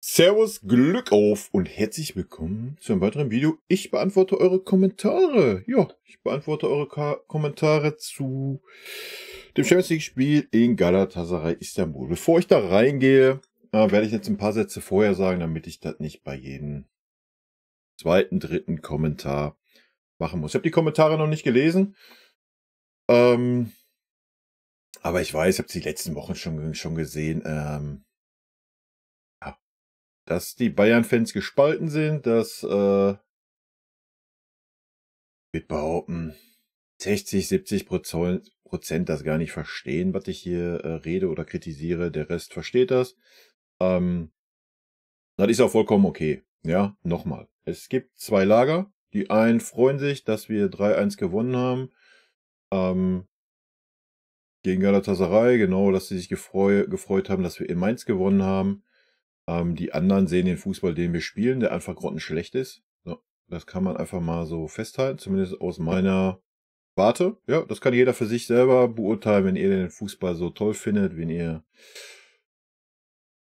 Servus, Glück auf und herzlich willkommen zu einem weiteren Video. Ich beantworte eure Kommentare. Ja, ich beantworte eure Kommentare zu dem Champions League-Spiel in Galatasaray Istanbul. Bevor ich da reingehe, werde ich jetzt ein paar Sätze vorher sagen, damit ich das nicht bei jedem zweiten, dritten Kommentar machen muss. Ich habe die Kommentare noch nicht gelesen, aber ich weiß, ich habe es die letzten Wochen schon gesehen, dass die Bayern-Fans gespalten sind, dass, ich würde behaupten, 60-70% das gar nicht verstehen, was ich hier rede oder kritisiere. Der Rest versteht das. Das ist auch vollkommen okay. Ja, nochmal. Es gibt zwei Lager. Die einen freuen sich, dass wir 3-1 gewonnen haben. Gegen Galatasaray, genau, dass sie sich gefreut haben, dass wir in Mainz gewonnen haben. Die anderen sehen den Fußball, den wir spielen, der einfach grottenschlecht ist. So, das kann man einfach mal so festhalten, zumindest aus meiner Warte. Ja, das kann jeder für sich selber beurteilen, wenn ihr den Fußball so toll findet, wenn ihr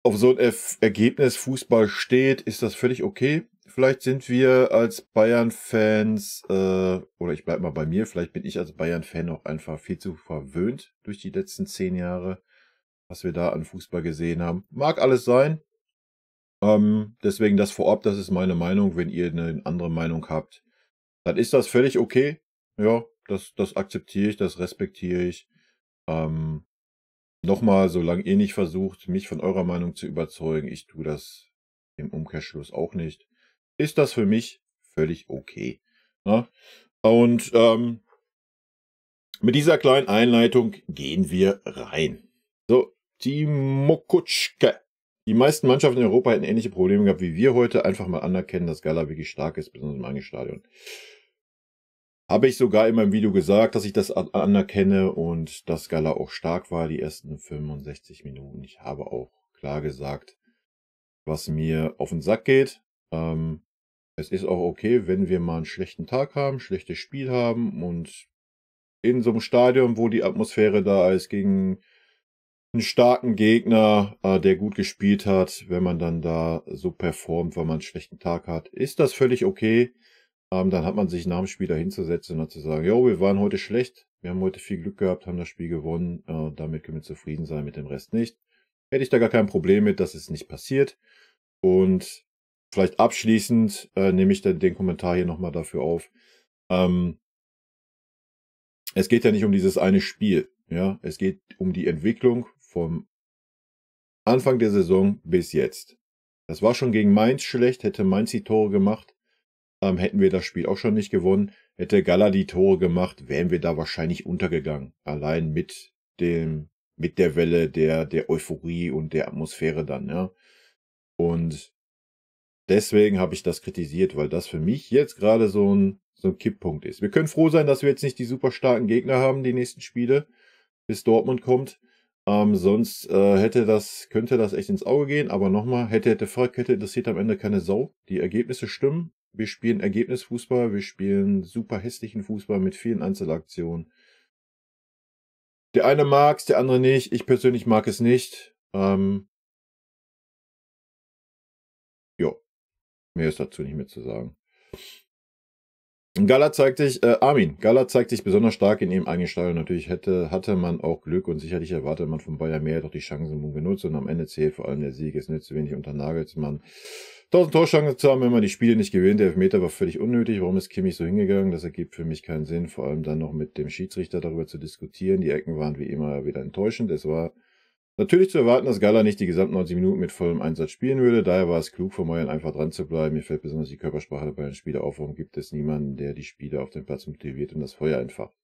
auf so ein Ergebnis Fußball steht, ist das völlig okay. Vielleicht sind wir als Bayern-Fans, oder ich bleib mal bei mir, vielleicht bin ich als Bayern-Fan auch einfach viel zu verwöhnt durch die letzten 10 Jahre, was wir da an Fußball gesehen haben. Mag alles sein. Deswegen das vorab, das ist meine Meinung. Wenn ihr eine andere Meinung habt, dann ist das völlig okay. Ja, das akzeptiere ich, das respektiere ich. Nochmal, solange ihr nicht versucht, mich von eurer Meinung zu überzeugen, ich tue das im Umkehrschluss auch nicht, ist das für mich völlig okay. Ne? Und mit dieser kleinen Einleitung gehen wir rein. So, Timo Kutschke. Die meisten Mannschaften in Europa hätten ähnliche Probleme gehabt wie wir heute. Einfach mal anerkennen, dass Gala wirklich stark ist, besonders im eigenen Stadion. Habe ich sogar in meinem Video gesagt, dass ich das anerkenne und dass Gala auch stark war, die ersten 65 Minuten. Ich habe auch klar gesagt, was mir auf den Sack geht. Es ist auch okay, wenn wir mal einen schlechten Tag haben, schlechtes Spiel haben und in so einem Stadion, wo die Atmosphäre da ist, gegen einen starken Gegner, der gut gespielt hat, wenn man dann da so performt, weil man einen schlechten Tag hat, ist das völlig okay. Dann hat man sich nach dem Spiel da hinzusetzen und hat zu sagen, jo, wir waren heute schlecht, wir haben heute viel Glück gehabt, haben das Spiel gewonnen, damit können wir zufrieden sein, mit dem Rest nicht. Hätte ich da gar kein Problem mit, dass es nicht passiert. Und vielleicht abschließend nehme ich dann den Kommentar hier nochmal dafür auf. Es geht ja nicht um dieses eine Spiel. Ja, es geht um die Entwicklung vom Anfang der Saison bis jetzt. Das war schon gegen Mainz schlecht, hätte Mainz die Tore gemacht, hätten wir das Spiel auch schon nicht gewonnen. Hätte Gala die Tore gemacht, wären wir da wahrscheinlich untergegangen. Allein mit der Welle der Euphorie und der Atmosphäre dann, ja. Und deswegen habe ich das kritisiert, weil das für mich jetzt gerade so ein Kipppunkt ist. Wir können froh sein, dass wir jetzt nicht die super starken Gegner haben, die nächsten Spiele, bis Dortmund kommt. Sonst könnte das echt ins Auge gehen. Aber nochmal, hätte Fahrradkette interessiert am Ende keine Sau. Die Ergebnisse stimmen. Wir spielen Ergebnisfußball. Wir spielen super hässlichen Fußball mit vielen Einzelaktionen. Der eine mag es, der andere nicht. Ich persönlich mag es nicht. Ja, mehr ist dazu nicht mehr zu sagen. Gala zeigt sich besonders stark in ihrem eigenen Stadion. Natürlich hatte man auch Glück und sicherlich erwartet man von Bayern mehr, doch die Chancen wurden genutzt und am Ende zählt vor allem der Sieg. Es nützt wenig unter Nagelsmann 1000 Torchancen zu haben, wenn man die Spiele nicht gewinnt. Der Elfmeter war völlig unnötig. Warum ist Kimmich so hingegangen? Das ergibt für mich keinen Sinn. Vor allem dann noch mit dem Schiedsrichter darüber zu diskutieren. Die Ecken waren wie immer wieder enttäuschend. Es war natürlich zu erwarten, dass Gala nicht die gesamten 90 Minuten mit vollem Einsatz spielen würde. Daher war es klug von Neuern einfach dran zu bleiben. Mir fällt besonders die Körpersprache bei den Spielern auf. Warum gibt es niemanden, der die Spieler auf dem Platz motiviert und das Feuer entfacht?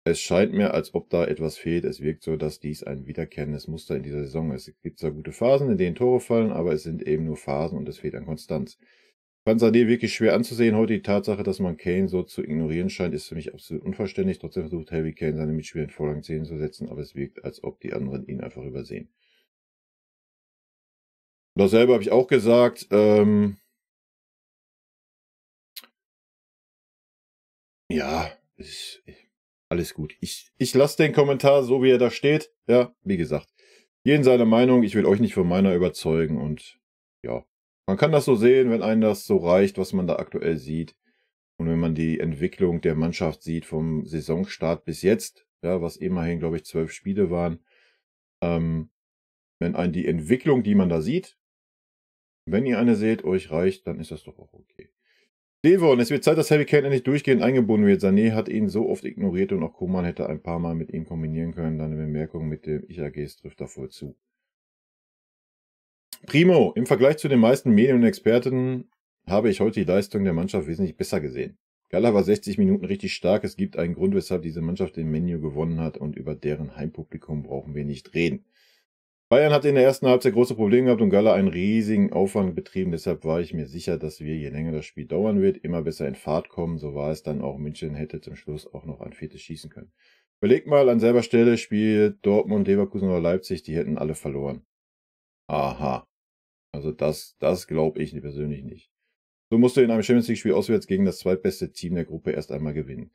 Es scheint mir, als ob da etwas fehlt. Es wirkt so, dass dies ein wiederkehrendes Muster in dieser Saison ist. Es gibt zwar gute Phasen, in denen Tore fallen, aber es sind eben nur Phasen und es fehlt an Konstanz. Ich fand Sané wirklich schwer anzusehen. Heute die Tatsache, dass man Kane so zu ignorieren scheint, ist für mich absolut unverständlich. Trotzdem versucht Harry Kane seine Mitspieler in Vorrang 10 zu setzen, aber es wirkt, als ob die anderen ihn einfach übersehen. Dasselbe habe ich auch gesagt. Ja, alles gut. Ich lasse den Kommentar so, wie er da steht. Ja, wie gesagt. Jeden seine Meinung, ich will euch nicht von meiner überzeugen und ja, man kann das so sehen, wenn einem das so reicht, was man da aktuell sieht. Und wenn man die Entwicklung der Mannschaft sieht vom Saisonstart bis jetzt, ja, was immerhin, glaube ich, 12 Spiele waren, ähm, wenn einen die Entwicklung, die man da sieht, wenn ihr eine seht, euch reicht, dann ist das doch auch okay. Devon, es wird Zeit, dass Harry Kane endlich durchgehend eingebunden wird. Sané hat ihn so oft ignoriert und auch Koman hätte ein paar Mal mit ihm kombinieren können. Deine Bemerkung mit dem Ich-AGs trifft da voll zu. Primo, im Vergleich zu den meisten Medien und Experten habe ich heute die Leistung der Mannschaft wesentlich besser gesehen. Gala war 60 Minuten richtig stark. Es gibt einen Grund, weshalb diese Mannschaft den Menu gewonnen hat und über deren Heimpublikum brauchen wir nicht reden. Bayern hatte in der ersten Halbzeit große Probleme gehabt und Gala einen riesigen Aufwand betrieben. Deshalb war ich mir sicher, dass wir, je länger das Spiel dauern wird, immer besser in Fahrt kommen. So war es dann auch. München hätte zum Schluss auch noch ein viertes schießen können. Überlegt mal, an selber Stelle spielt Dortmund, Leverkusen oder Leipzig, die hätten alle verloren. Aha. Also das glaube ich persönlich nicht. So musst du in einem Champions League-Spiel auswärts gegen das zweitbeste Team der Gruppe erst einmal gewinnen.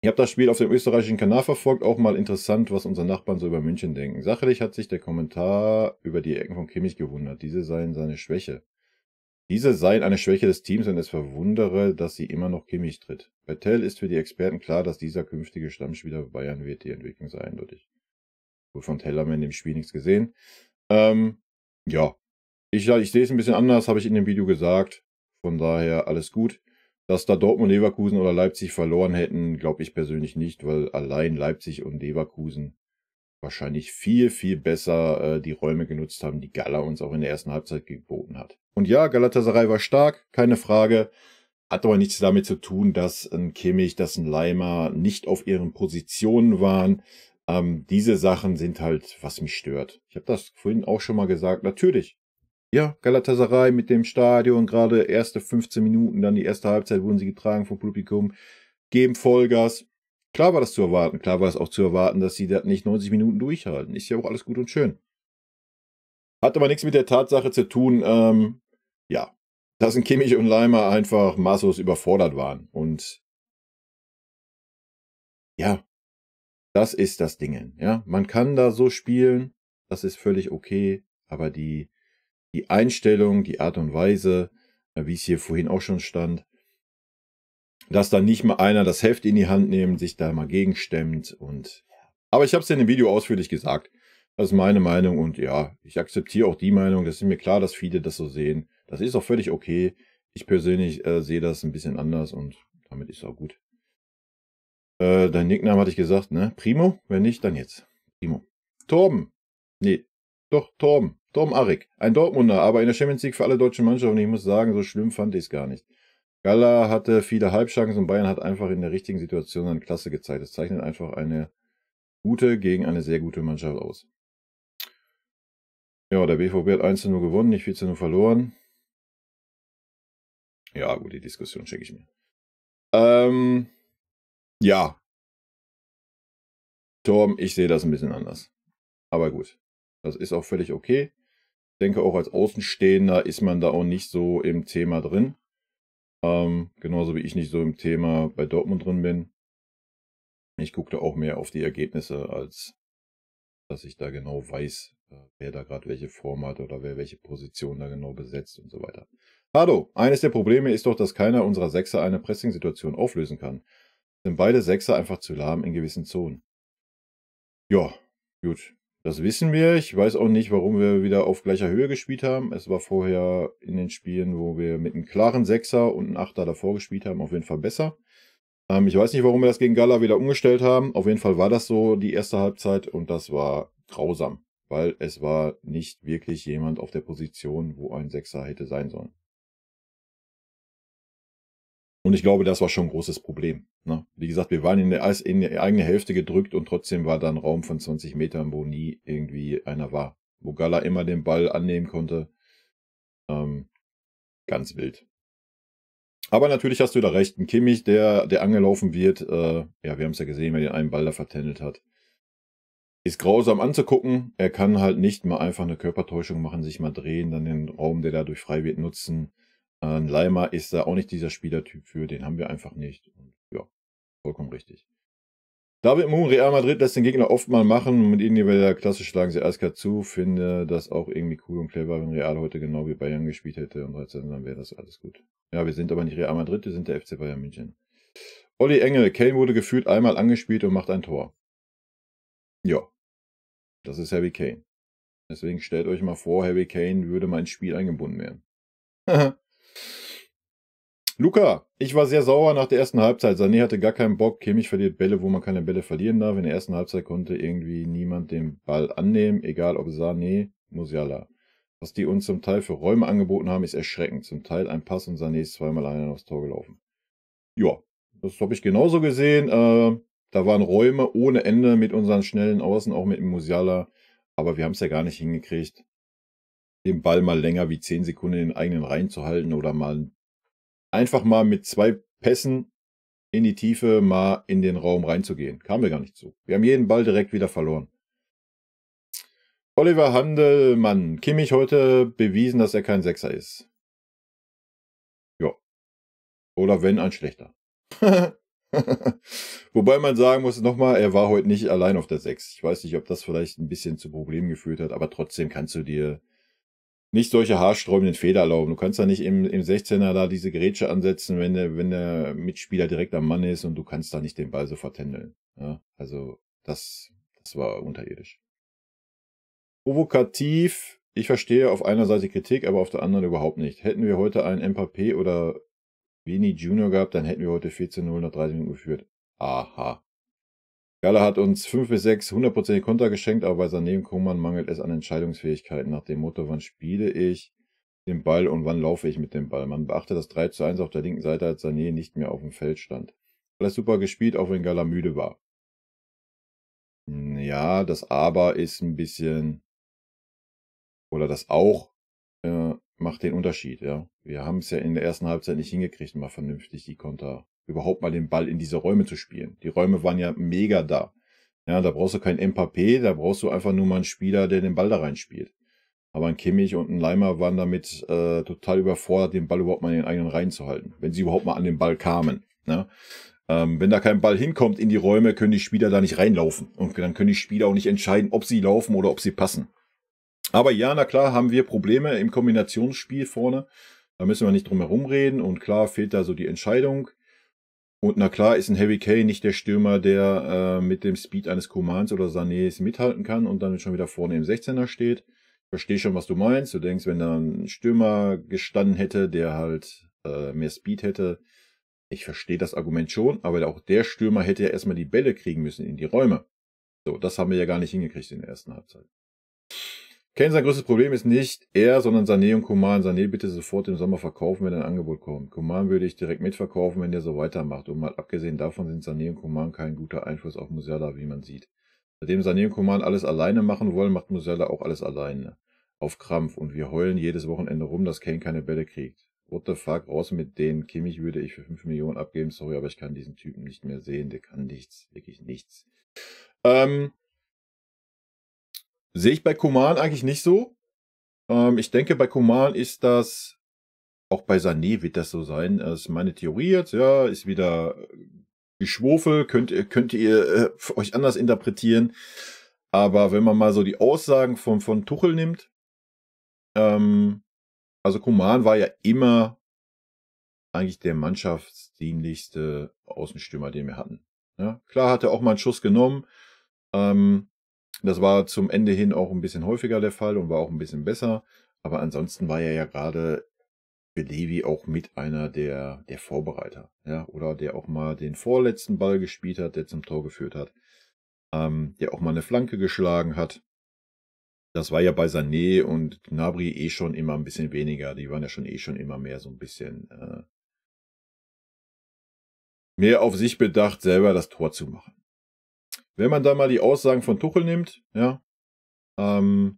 Ich habe das Spiel auf dem österreichischen Kanal verfolgt. Auch mal interessant, was unsere Nachbarn so über München denken. Sachlich hat sich der Kommentar über die Ecken von Kimmich gewundert. Diese seien seine Schwäche. Diese seien eine Schwäche des Teams und es verwundere, dass sie immer noch Kimmich tritt. Bei Tell ist für die Experten klar, dass dieser künftige Stammspieler bei Bayern wird. Die Entwicklung sei eindeutig. Wohl von Tell haben wir in dem Spiel nichts gesehen. Ja, ich sehe es ein bisschen anders, habe ich in dem Video gesagt. Von daher alles gut. Dass da Dortmund, Leverkusen oder Leipzig verloren hätten, glaube ich persönlich nicht, weil allein Leipzig und Leverkusen wahrscheinlich viel, viel besser die Räume genutzt haben, die Gala uns auch in der ersten Halbzeit geboten hat. Und ja, Galatasaray war stark, keine Frage. Hat aber nichts damit zu tun, dass ein Kimmich, dass ein Leimer nicht auf ihren Positionen waren. Diese Sachen sind halt, was mich stört. Ich habe das vorhin auch schon mal gesagt. Natürlich, ja, Galatasaray mit dem Stadion, gerade erste 15 Minuten, dann die erste Halbzeit wurden sie getragen vom Publikum, geben Vollgas. Klar war das zu erwarten. Klar war es auch zu erwarten, dass sie das nicht 90 Minuten durchhalten. Ist ja auch alles gut und schön. Hat aber nichts mit der Tatsache zu tun, ja, dass ein Kimmich und Leimer einfach maßlos überfordert waren. Und ja, das ist das Ding. Ja, man kann da so spielen, das ist völlig okay, aber die Einstellung, die Art und Weise, wie es hier vorhin auch schon stand, dass dann nicht mal einer das Heft in die Hand nimmt, sich da mal gegenstemmt und aber ich habe es ja in dem Video ausführlich gesagt. Das ist meine Meinung und ja, ich akzeptiere auch die Meinung. Das ist mir klar, dass viele das so sehen. Das ist auch völlig okay. Ich persönlich sehe das ein bisschen anders und damit ist auch gut. Dein Nickname hatte ich gesagt, ne? Primo? Wenn nicht, dann jetzt. Primo. Torben. Nee, doch, Torben. Torben Arik. Ein Dortmunder, aber in der Champions League für alle deutschen Mannschaften. Und ich muss sagen, so schlimm fand ich es gar nicht. Gala hatte viele Halbchancen und Bayern hat einfach in der richtigen Situation seine Klasse gezeigt. Es zeichnet einfach eine gute gegen eine sehr gute Mannschaft aus. Ja, der BVB hat 1:0 gewonnen, nicht 4:0 verloren. Ja, gut, die Diskussion schicke ich mir. Ja. Torben, ich sehe das ein bisschen anders. Aber gut, das ist auch völlig okay. Ich denke, auch als Außenstehender ist man da auch nicht so im Thema drin. Genauso wie ich nicht so im Thema bei Dortmund drin bin. Ich gucke da auch mehr auf die Ergebnisse, als dass ich da genau weiß, wer da gerade welche Form hat oder wer welche Position da genau besetzt und so weiter. Hado, eines der Probleme ist doch, dass keiner unserer Sechser eine Pressing-Situation auflösen kann. Sind beide Sechser einfach zu lahm in gewissen Zonen. Ja, gut. Das wissen wir. Ich weiß auch nicht, warum wir wieder auf gleicher Höhe gespielt haben. Es war vorher in den Spielen, wo wir mit einem klaren Sechser und einem Achter davor gespielt haben, auf jeden Fall besser. Ich weiß nicht, warum wir das gegen Gala wieder umgestellt haben. Auf jeden Fall war das so die erste Halbzeit und das war grausam, weil es war nicht wirklich jemand auf der Position, wo ein Sechser hätte sein sollen. Und ich glaube, das war schon ein großes Problem. Ne? Wie gesagt, wir waren in die eigene Hälfte gedrückt und trotzdem war da ein Raum von 20 Metern, wo nie irgendwie einer war. Wo Gala immer den Ball annehmen konnte. Ganz wild. Aber natürlich hast du da recht. Ein Kimmich, der angelaufen wird, ja, wir haben es ja gesehen, wer den einen Ball da vertändelt hat. Ist grausam anzugucken. Er kann halt nicht mal einfach eine Körpertäuschung machen, sich mal drehen, dann den Raum, der dadurch frei wird, nutzen. Ein Leimer ist da auch nicht dieser Spielertyp für, den haben wir einfach nicht. Und ja, vollkommen richtig. David Moon, Real Madrid lässt den Gegner oft mal machen und mit individueller Klasse schlagen sie eiskalt zu. Finde das auch irgendwie cool und clever, wenn Real heute genau wie Bayern gespielt hätte und 13, dann wäre das alles gut. Ja, wir sind aber nicht Real Madrid, wir sind der FC Bayern München. Olli Engel, Kane wurde gefühlt einmal angespielt und macht ein Tor. Ja, das ist Harry Kane. Deswegen stellt euch mal vor, Harry Kane würde mal ins Spiel eingebunden werden. Luca, ich war sehr sauer nach der ersten Halbzeit. Sané hatte gar keinen Bock. Kimmich verliert Bälle, wo man keine Bälle verlieren darf. In der ersten Halbzeit konnte irgendwie niemand den Ball annehmen, egal ob Sané, Musiala. Was die uns zum Teil für Räume angeboten haben, ist erschreckend. Zum Teil ein Pass und Sané ist zweimal alleine aufs Tor gelaufen. Ja, das habe ich genauso gesehen. Da waren Räume ohne Ende mit unseren schnellen Außen, auch mit dem Musiala. Aber wir haben es ja gar nicht hingekriegt, den Ball mal länger wie 10 Sekunden in den eigenen Reihen zu halten oder mal einfach mal mit 2 Pässen in die Tiefe mal in den Raum reinzugehen. Kamen wir gar nicht zu. Wir haben jeden Ball direkt wieder verloren. Oliver Handelmann. Kimmich heute bewiesen, dass er kein Sechser ist. Ja. Oder wenn, ein schlechter. Wobei man sagen muss, nochmal, er war heute nicht allein auf der 6. Ich weiß nicht, ob das vielleicht ein bisschen zu Problemen geführt hat, aber trotzdem kannst du dir nicht solche haarsträubenden Fehler erlauben. Du kannst da nicht im 16er da diese Grätsche ansetzen, wenn der Mitspieler direkt am Mann ist und du kannst da nicht den Ball sofort händeln. Ja, also das war unterirdisch. Provokativ, ich verstehe auf einer Seite Kritik, aber auf der anderen überhaupt nicht. Hätten wir heute einen Mbappé oder Vini Junior gehabt, dann hätten wir heute 14-0 nach 30 Minuten geführt. Aha. Gala hat uns 5 bis 6 100% Konter geschenkt, aber bei Sané und Koman mangelt es an Entscheidungsfähigkeiten nach dem Motto, wann spiele ich den Ball und wann laufe ich mit dem Ball. Man beachte das 3:1 auf der linken Seite, als Sané nicht mehr auf dem Feld stand. Alles super gespielt, auch wenn Gala müde war. Ja, das Aber ist ein bisschen, oder das auch, macht den Unterschied, ja. Wir haben es ja in der ersten Halbzeit nicht hingekriegt, mal vernünftig die Konter, überhaupt mal den Ball in diese Räume zu spielen. Die Räume waren ja mega da. Ja, da brauchst du kein Mbappé, da brauchst du einfach nur mal einen Spieler, der den Ball da reinspielt. Aber ein Kimmich und ein Leimer waren damit total überfordert, den Ball überhaupt mal in den eigenen Reihen zu halten, wenn sie überhaupt mal an den Ball kamen. Ne? Wenn da kein Ball hinkommt in die Räume, können die Spieler da nicht reinlaufen. Und dann können die Spieler auch nicht entscheiden, ob sie laufen oder ob sie passen. Aber ja, na klar, haben wir Probleme im Kombinationsspiel vorne. Da müssen wir nicht drum herum reden. Und klar fehlt da so die Entscheidung. Und na klar ist ein Harry Kane nicht der Stürmer, der mit dem Speed eines Comans oder Sanés mithalten kann und dann schon wieder vorne im 16er steht. Ich verstehe schon, was du meinst. Du denkst, wenn da ein Stürmer gestanden hätte, der halt mehr Speed hätte. Ich verstehe das Argument schon, aber auch der Stürmer hätte ja erstmal die Bälle kriegen müssen in die Räume. So, das haben wir ja gar nicht hingekriegt in der ersten Halbzeit. Kane, sein größtes Problem ist nicht er, sondern Sané und Coman. Sané bitte sofort im Sommer verkaufen, wenn ein Angebot kommt. Coman würde ich direkt mitverkaufen, wenn der so weitermacht. Und mal abgesehen davon sind Sané und Coman kein guter Einfluss auf Musiala, wie man sieht. Seitdem Sané und Coman alles alleine machen wollen, macht Musiala auch alles alleine. Auf Krampf. Und wir heulen jedes Wochenende rum, dass Kane keine Bälle kriegt. What the fuck, raus mit denen. Kimmich würde ich für 5 Millionen abgeben. Sorry, aber ich kann diesen Typen nicht mehr sehen. Der kann nichts. Wirklich nichts. Sehe ich bei Coman eigentlich nicht so. Ich denke, bei Coman ist das, auch bei Sané wird das so sein. Das ist meine Theorie jetzt, ja, ist wieder Geschwurfel, könnt ihr euch anders interpretieren. Aber wenn man mal so die Aussagen von Tuchel nimmt, also Coman war ja immer eigentlich der mannschaftsdienlichste Außenstürmer, den wir hatten. Ja, klar hat er auch mal einen Schuss genommen. Das war zum Ende hin auch ein bisschen häufiger der Fall und war auch ein bisschen besser. Aber ansonsten war er ja gerade für Levi auch mit einer der Vorbereiter. Ja, oder der auch mal den vorletzten Ball gespielt hat, der zum Tor geführt hat. Der auch mal eine Flanke geschlagen hat. Das war ja bei Sané und Gnabry schon immer ein bisschen weniger. Die waren ja schon immer mehr so ein bisschen mehr auf sich bedacht, selber das Tor zu machen. Wenn man da mal die Aussagen von Tuchel nimmt, ja, da mal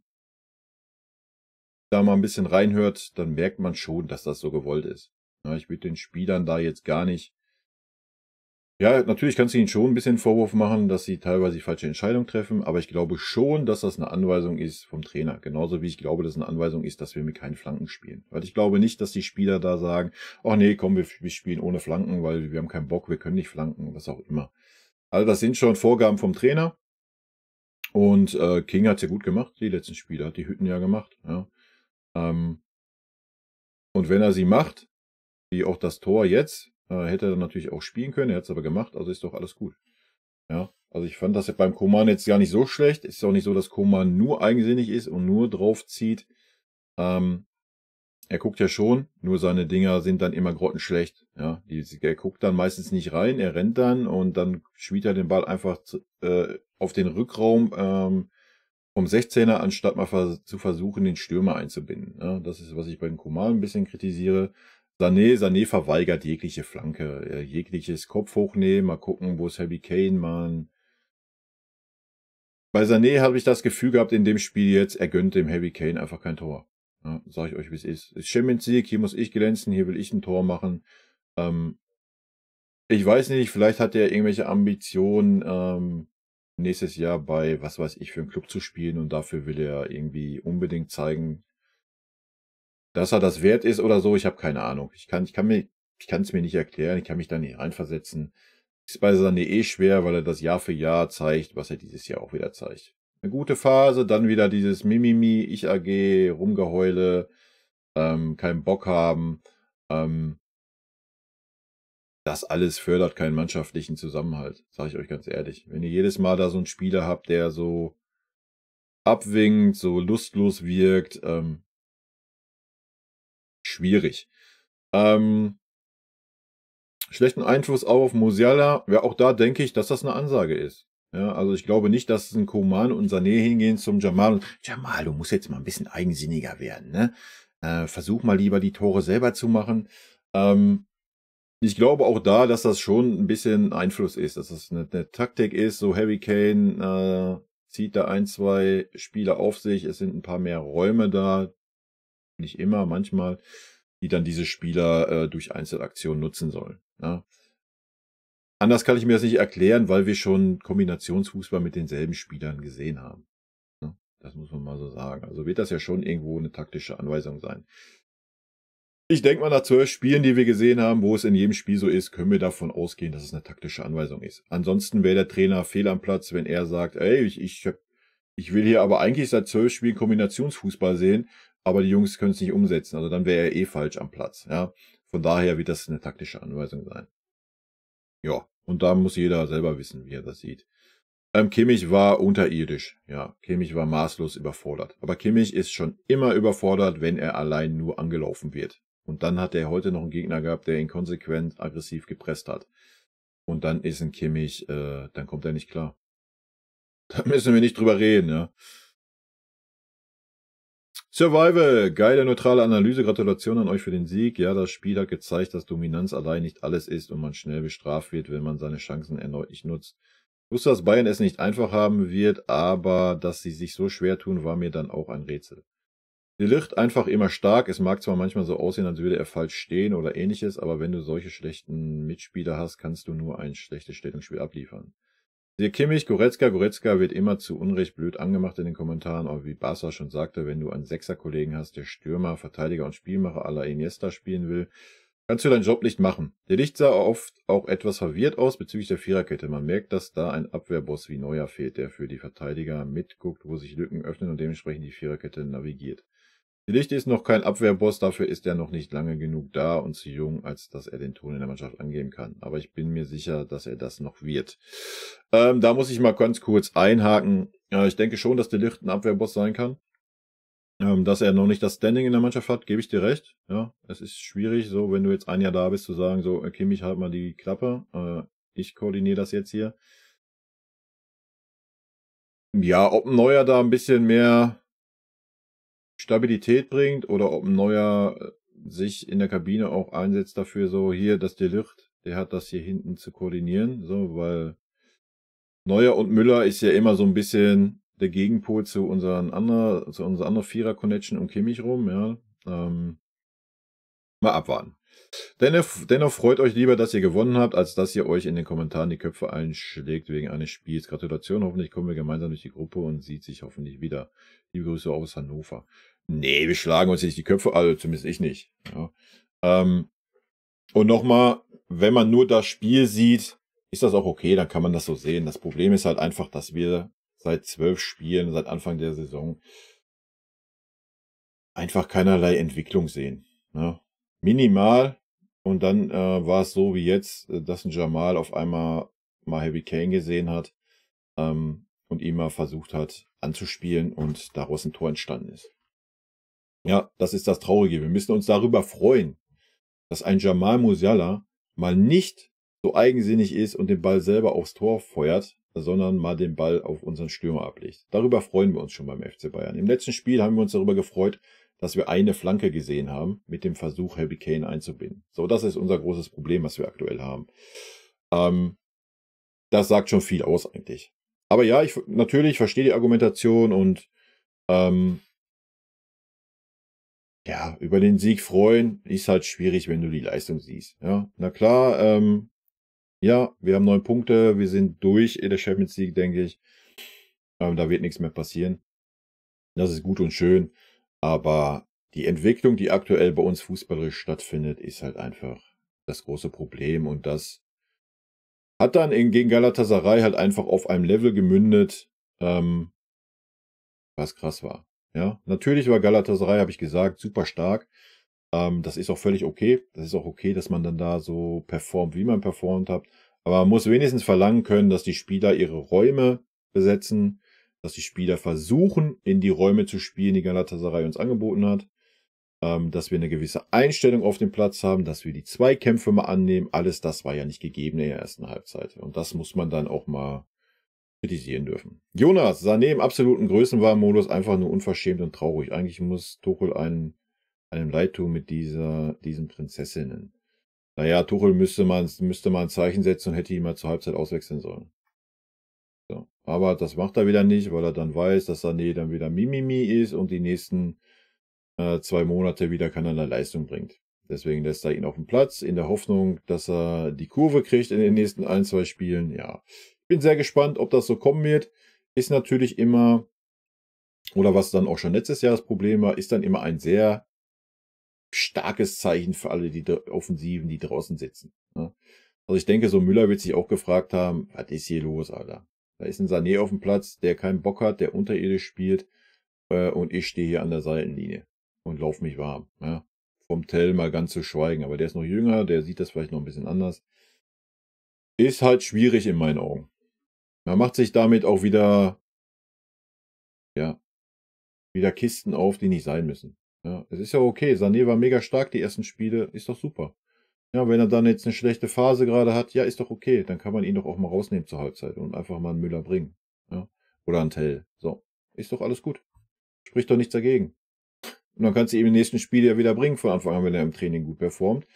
ein bisschen reinhört, dann merkt man schon, dass das so gewollt ist. Ja, ich würde den Spielern da jetzt gar nicht. Ja, natürlich kannst du ihnen schon ein bisschen Vorwurf machen, dass sie teilweise die falsche Entscheidung treffen, aber ich glaube schon, dass das eine Anweisung ist vom Trainer. Genauso wie ich glaube, dass es eine Anweisung ist, dass wir mit keinen Flanken spielen. Weil ich glaube nicht, dass die Spieler da sagen, oh nee, komm, wir spielen ohne Flanken, weil wir haben keinen Bock, wir können nicht flanken, was auch immer. Also das sind schon Vorgaben vom Trainer. Und King hat es ja gut gemacht, die letzten Spiele, hat die Hütten ja gemacht. Ja. Und wenn er sie macht, wie auch das Tor jetzt, hätte er dann natürlich auch spielen können, er hat es aber gemacht, also ist doch alles gut. Ja, also ich fand das beim Koman jetzt gar nicht so schlecht. Es ist auch nicht so, dass Koman nur eigensinnig ist und nur drauf zieht. Er guckt ja schon, nur seine Dinger sind dann immer grottenschlecht. Ja, er guckt dann meistens nicht rein, er rennt dann und dann spielt er den Ball einfach auf den Rückraum vom 16er, anstatt mal zu versuchen, den Stürmer einzubinden. Ja, das ist, was ich bei den Koman ein bisschen kritisiere. Sané verweigert jegliche Flanke, jegliches Kopf hochnehmen, mal gucken, wo ist Harry Kane, man. Bei Sané habe ich das Gefühl gehabt in dem Spiel jetzt, er gönnt dem Harry Kane einfach kein Tor. Ja, sage ich euch, wie es ist. Es ist Champions League, hier muss ich glänzen, hier will ich ein Tor machen. Ich weiß nicht, vielleicht hat er irgendwelche Ambitionen, nächstes Jahr bei, was weiß ich, für einen Club zu spielen und dafür will er irgendwie unbedingt zeigen, dass er das wert ist oder so. Ich habe keine Ahnung. Ich kann es mir nicht erklären, ich kann mich da nicht reinversetzen. Ist bei Sané eh schwer, weil er das Jahr für Jahr zeigt, was er dieses Jahr auch wieder zeigt. Eine gute Phase, dann wieder dieses Mimimi, Ich AG, Rumgeheule, keinen Bock haben. Das alles fördert keinen mannschaftlichen Zusammenhalt, sage ich euch ganz ehrlich. Wenn ihr jedes Mal da so einen Spieler habt, der so abwinkt, so lustlos wirkt, schwierig. Schlechten Einfluss auf Musiala, ja, auch da denke ich, dass das eine Ansage ist. Ja, also ich glaube nicht, dass ein Koman und Sané hingehen zum Jamal und Jamal, du musst jetzt mal ein bisschen eigensinniger werden, ne? Versuch mal lieber die Tore selber zu machen. Ich glaube auch da, dass das schon ein bisschen Einfluss ist, dass das eine Taktik ist. So Harry Kane zieht da 1, 2 Spieler auf sich. Es sind ein paar mehr Räume da, nicht immer, manchmal, die dann diese Spieler durch Einzelaktionen nutzen sollen. Ja. Anders kann ich mir das nicht erklären, weil wir schon Kombinationsfußball mit denselben Spielern gesehen haben. Ja, das muss man mal so sagen. Also wird das ja schon irgendwo eine taktische Anweisung sein. Ich denke mal, nach 12 Spielen, die wir gesehen haben, wo es in jedem Spiel so ist, können wir davon ausgehen, dass es eine taktische Anweisung ist. Ansonsten wäre der Trainer fehl am Platz, wenn er sagt, ey, ich will hier aber eigentlich seit 12 Spielen Kombinationsfußball sehen, aber die Jungs können es nicht umsetzen. Also dann wäre er eh falsch am Platz. Ja, von daher wird das eine taktische Anweisung sein. Ja, und da muss jeder selber wissen, wie er das sieht. Kimmich war unterirdisch. Ja, Kimmich war maßlos überfordert. Aber Kimmich ist schon immer überfordert, wenn er allein nur angelaufen wird. Und dann hat er heute noch einen Gegner gehabt, der ihn konsequent aggressiv gepresst hat. Und dann ist ein Kimmich, dann kommt er nicht klar. Da müssen wir nicht drüber reden, ja. Survival, geile neutrale Analyse, Gratulation an euch für den Sieg. Ja, das Spiel hat gezeigt, dass Dominanz allein nicht alles ist und man schnell bestraft wird, wenn man seine Chancen erneut nicht nutzt. Ich wusste, dass Bayern es nicht einfach haben wird, aber dass sie sich so schwer tun, war mir dann auch ein Rätsel. De Ligt einfach immer stark. Es mag zwar manchmal so aussehen, als würde er falsch stehen oder ähnliches, aber wenn du solche schlechten Mitspieler hast, kannst du nur ein schlechtes Stellungsspiel abliefern. Der Kimmich, Goretzka wird immer zu Unrecht blöd angemacht in den Kommentaren, aber wie Barca schon sagte, wenn du einen Sechser-Kollegen hast, der Stürmer, Verteidiger und Spielmacher à la Iniesta spielen will, kannst du deinen Job nicht machen. Der Licht sah oft auch etwas verwirrt aus bezüglich der Viererkette. Man merkt, dass da ein Abwehrboss wie Neuer fehlt, der für die Verteidiger mitguckt, wo sich Lücken öffnen und dementsprechend die Viererkette navigiert. Die Licht ist noch kein Abwehrboss, dafür ist er noch nicht lange genug da und zu jung, als dass er den Ton in der Mannschaft angeben kann. Aber ich bin mir sicher, dass er das noch wird. Da muss ich mal ganz kurz einhaken. Ich denke schon, dass der Licht ein Abwehrboss sein kann. Dass er noch nicht das Standing in der Mannschaft hat, gebe ich dir recht. Ja, es ist schwierig, so wenn du jetzt ein Jahr da bist, zu sagen, so, Kimmich, halt mal die Klappe. Ich koordiniere das jetzt hier. Ja, ob ein Neuer da ein bisschen mehr Stabilität bringt oder ob ein Neuer sich in der Kabine auch einsetzt dafür, so hier, dass der Licht, der hat das hier hinten zu koordinieren, so, weil Neuer und Müller ist ja immer so ein bisschen der Gegenpol zu unserer anderen Vierer-Connection um Kimmich rum, ja. Mal abwarten. Dennoch freut euch lieber, dass ihr gewonnen habt, als dass ihr euch in den Kommentaren die Köpfe einschlägt wegen eines Spiels. Gratulation, hoffentlich kommen wir gemeinsam durch die Gruppe und sieht sich hoffentlich wieder. Liebe Grüße aus Hannover. Nee, wir schlagen uns nicht die Köpfe, also zumindest ich nicht. Ja. Und nochmal, wenn man nur das Spiel sieht, ist das auch okay, dann kann man das so sehen. Das Problem ist halt einfach, dass wir seit 12 Spielen, seit Anfang der Saison, einfach keinerlei Entwicklung sehen. Ne? Minimal. Und dann war es so wie jetzt, dass ein Jamal auf einmal mal Harry Kane gesehen hat und ihn mal versucht hat anzuspielen und daraus ein Tor entstanden ist. Ja, das ist das Traurige. Wir müssen uns darüber freuen, dass ein Jamal Musiala mal nicht so eigensinnig ist und den Ball selber aufs Tor feuert, sondern mal den Ball auf unseren Stürmer ablegt. Darüber freuen wir uns schon beim FC Bayern. Im letzten Spiel haben wir uns darüber gefreut, dass wir eine Flanke gesehen haben, mit dem Versuch, Harry Kane einzubinden. So, das ist unser großes Problem, was wir aktuell haben. Das sagt schon viel aus eigentlich. Aber ja, ich natürlich verstehe die Argumentation und ja, über den Sieg freuen ist halt schwierig, wenn du die Leistung siehst. Ja, na klar, ja, wir haben 9 Punkte, wir sind durch in der Champions League, denke ich. Da wird nichts mehr passieren. Das ist gut und schön, aber die Entwicklung, die aktuell bei uns fußballerisch stattfindet, ist halt einfach das große Problem und das hat dann gegen Galatasaray halt einfach auf einem Level gemündet, was krass war. Ja, natürlich war Galatasaray, habe ich gesagt, super stark. Das ist auch völlig okay. Das ist auch okay, dass man dann da so performt, wie man performt hat. Aber man muss wenigstens verlangen können, dass die Spieler ihre Räume besetzen, dass die Spieler versuchen, in die Räume zu spielen, die Galatasaray uns angeboten hat. Dass wir eine gewisse Einstellung auf dem Platz haben, dass wir die Zweikämpfe mal annehmen. Alles das war ja nicht gegeben in der ersten Halbzeit. Und das muss man dann auch mal kritisieren dürfen. Jonas, Sané im absoluten Größenwahnmodus, einfach nur unverschämt und traurig. Eigentlich muss Tuchel einem leid tun mit diesen Prinzessinnen. Naja, Tuchel müsste mal ein Zeichen setzen und hätte ihn mal zur Halbzeit auswechseln sollen. So. Aber das macht er wieder nicht, weil er dann weiß, dass Sané dann wieder Mimimi ist und die nächsten 2 Monate wieder keinerlei Leistung bringt. Deswegen lässt er ihn auf dem Platz, in der Hoffnung, dass er die Kurve kriegt in den nächsten 1, 2 Spielen. Ja, ich bin sehr gespannt, ob das so kommen wird. Ist natürlich immer, oder was dann auch schon letztes Jahr das Problem war, ist dann immer ein sehr starkes Zeichen für alle die Offensiven, die draußen sitzen. Ne? Also ich denke, so Müller wird sich auch gefragt haben, was ist hier los, Alter? Da ist ein Sané auf dem Platz, der keinen Bock hat, der unterirdisch spielt und ich stehe hier an der Seitenlinie und laufe mich warm. Ja? Vom Tell mal ganz zu schweigen, aber der ist noch jünger, der sieht das vielleicht noch ein bisschen anders. Ist halt schwierig in meinen Augen. Man macht sich damit auch wieder, ja, wieder Kisten auf, die nicht sein müssen. Ja, es ist ja okay. Sané war mega stark die ersten Spiele, ist doch super. Ja, wenn er dann jetzt eine schlechte Phase gerade hat, ja, ist doch okay. Dann kann man ihn doch auch mal rausnehmen zur Halbzeit und einfach mal einen Müller bringen. Ja? Oder einen Tell. So, ist doch alles gut. Spricht doch nichts dagegen. Und dann kannst du ihm im nächsten Spiel ja wieder bringen von Anfang an, wenn er im Training gut performt.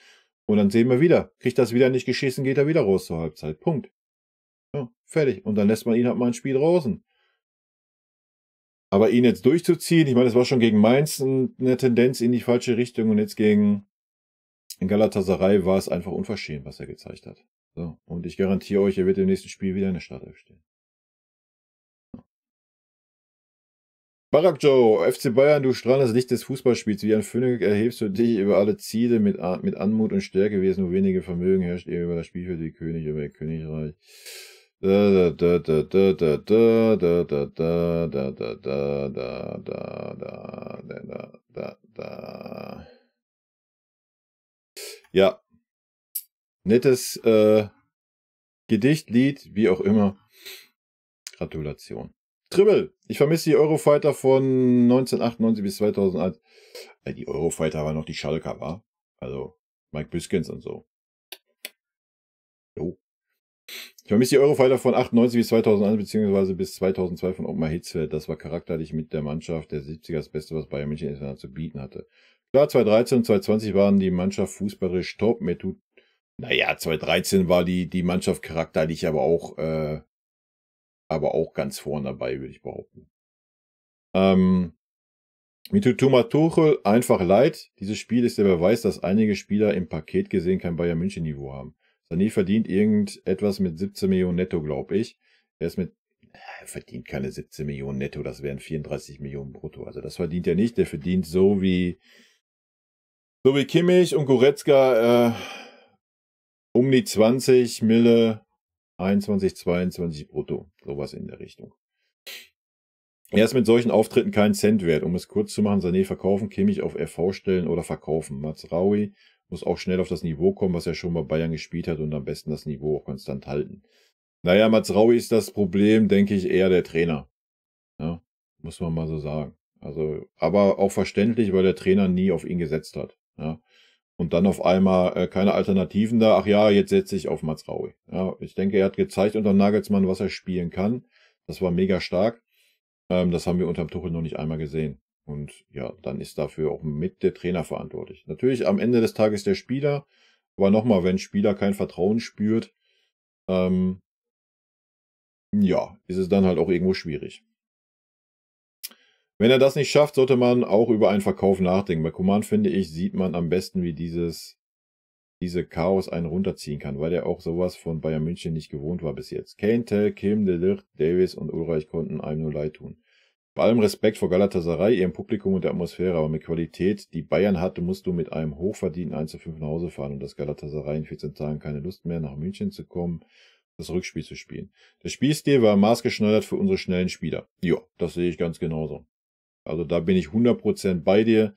Und dann sehen wir wieder. Kriegt das wieder nicht geschissen, geht er wieder raus zur Halbzeit. Punkt. Ja, fertig. Und dann lässt man ihn halt mal ein Spiel draußen. Aber ihn jetzt durchzuziehen, ich meine, es war schon gegen Mainz eine Tendenz in die falsche Richtung und jetzt gegen Galatasaray war es einfach unverschämt, was er gezeigt hat. So. Und ich garantiere euch, er wird im nächsten Spiel wieder in der Startelf stehen. Barack Joe, FC Bayern, du strahlendes Licht des Fußballspiels. Wie ein Phönix erhebst du dich über alle Ziele mit Anmut und Stärke, wie es nur wenige Vermögen herrscht, eher über das Spielfeld wie König, über ihr Königreich. Ja, nettes Gedicht, Lied, wie auch immer. Gratulation. Tribbel, ich vermisse die Eurofighter von 1998 bis 2001. Die Eurofighter waren noch die Schalker, war? Also Mike Biskins und so. Jo. Ich vermisse die Eurofighter von 98 bis 2001 beziehungsweise bis 2002 von Ottmar Hitzfeld. Das war charakterlich mit der Mannschaft der 70er das Beste, was Bayern München international zu bieten hatte. Klar, 2013 und 2020 waren die Mannschaft fußballerisch top. Naja, 2013 war die Mannschaft charakterlich aber auch ganz vorn dabei, würde ich behaupten. Mir tut Thomas Tuchel einfach leid. Dieses Spiel ist der Beweis, dass einige Spieler im Paket gesehen kein Bayern München Niveau haben. Sané verdient irgendetwas mit 17 Millionen netto, glaube ich. Er verdient keine 17 Millionen netto, das wären 34 Millionen brutto. Also das verdient er nicht. Der verdient so wie Kimmich und Goretzka um die 20 Mille 21, 22 brutto. Sowas in der Richtung. Er ist mit solchen Auftritten keinen Cent wert. Um es kurz zu machen, Sané verkaufen, Kimmich auf RV stellen oder verkaufen. Mazraoui muss auch schnell auf das Niveau kommen, was er schon bei Bayern gespielt hat und am besten das Niveau auch konstant halten. Naja, Mazraoui ist das Problem, denke ich, eher der Trainer. Ja, muss man mal so sagen. Also, aber auch verständlich, weil der Trainer nie auf ihn gesetzt hat. Ja. Und dann auf einmal keine Alternativen da. Ach ja, jetzt setze ich auf Mazraoui. Ja, ich denke, er hat gezeigt unter Nagelsmann, was er spielen kann. Das war mega stark. Das haben wir unterm Tuchel noch nicht einmal gesehen. Und ja, dann ist dafür auch mit der Trainer verantwortlich. Natürlich am Ende des Tages der Spieler. Aber nochmal, wenn Spieler kein Vertrauen spürt, ja, ist es dann halt auch irgendwo schwierig. Wenn er das nicht schafft, sollte man auch über einen Verkauf nachdenken. Bei Coman, finde ich, sieht man am besten, wie diese Chaos einen runterziehen kann, weil er auch sowas von Bayern München nicht gewohnt war bis jetzt. Kane, Tell, Kim, De Ligt, Davies und Ulreich konnten einem nur leid tun. Bei allem Respekt vor Galatasaray, ihrem Publikum und der Atmosphäre, aber mit Qualität, die Bayern hatte, musst du mit einem hochverdienten 1:5 nach Hause fahren und das Galatasaray in 14 Tagen keine Lust mehr, nach München zu kommen, das Rückspiel zu spielen. Der Spielstil war maßgeschneidert für unsere schnellen Spieler. Ja, das sehe ich ganz genauso. Also da bin ich 100% bei dir.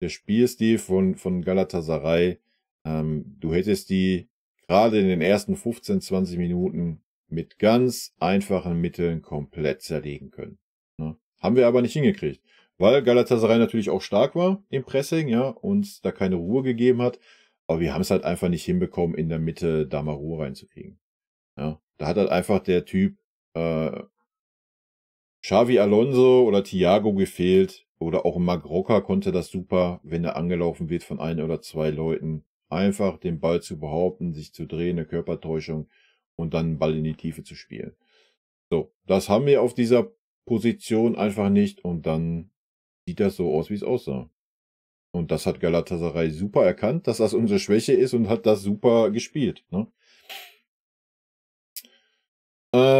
Der Spielstil von Galatasaray, du hättest die gerade in den ersten 15, 20 Minuten mit ganz einfachen Mitteln komplett zerlegen können. Ne? Haben wir aber nicht hingekriegt, weil Galatasaray natürlich auch stark war im Pressing, ja, uns da keine Ruhe gegeben hat. Aber wir haben es halt einfach nicht hinbekommen, in der Mitte da mal Ruhe reinzukriegen. Ja, da hat halt einfach der Typ Xavi Alonso oder Thiago gefehlt. Oder auch Magroka konnte das super, wenn er angelaufen wird von ein oder zwei Leuten. Einfach den Ball zu behaupten, sich zu drehen, eine Körpertäuschung und dann einen Ball in die Tiefe zu spielen. So, das haben wir auf dieser Position einfach nicht und dann sieht das so aus, wie es aussah. Und das hat Galatasaray super erkannt, dass das unsere Schwäche ist und hat das super gespielt. Ne?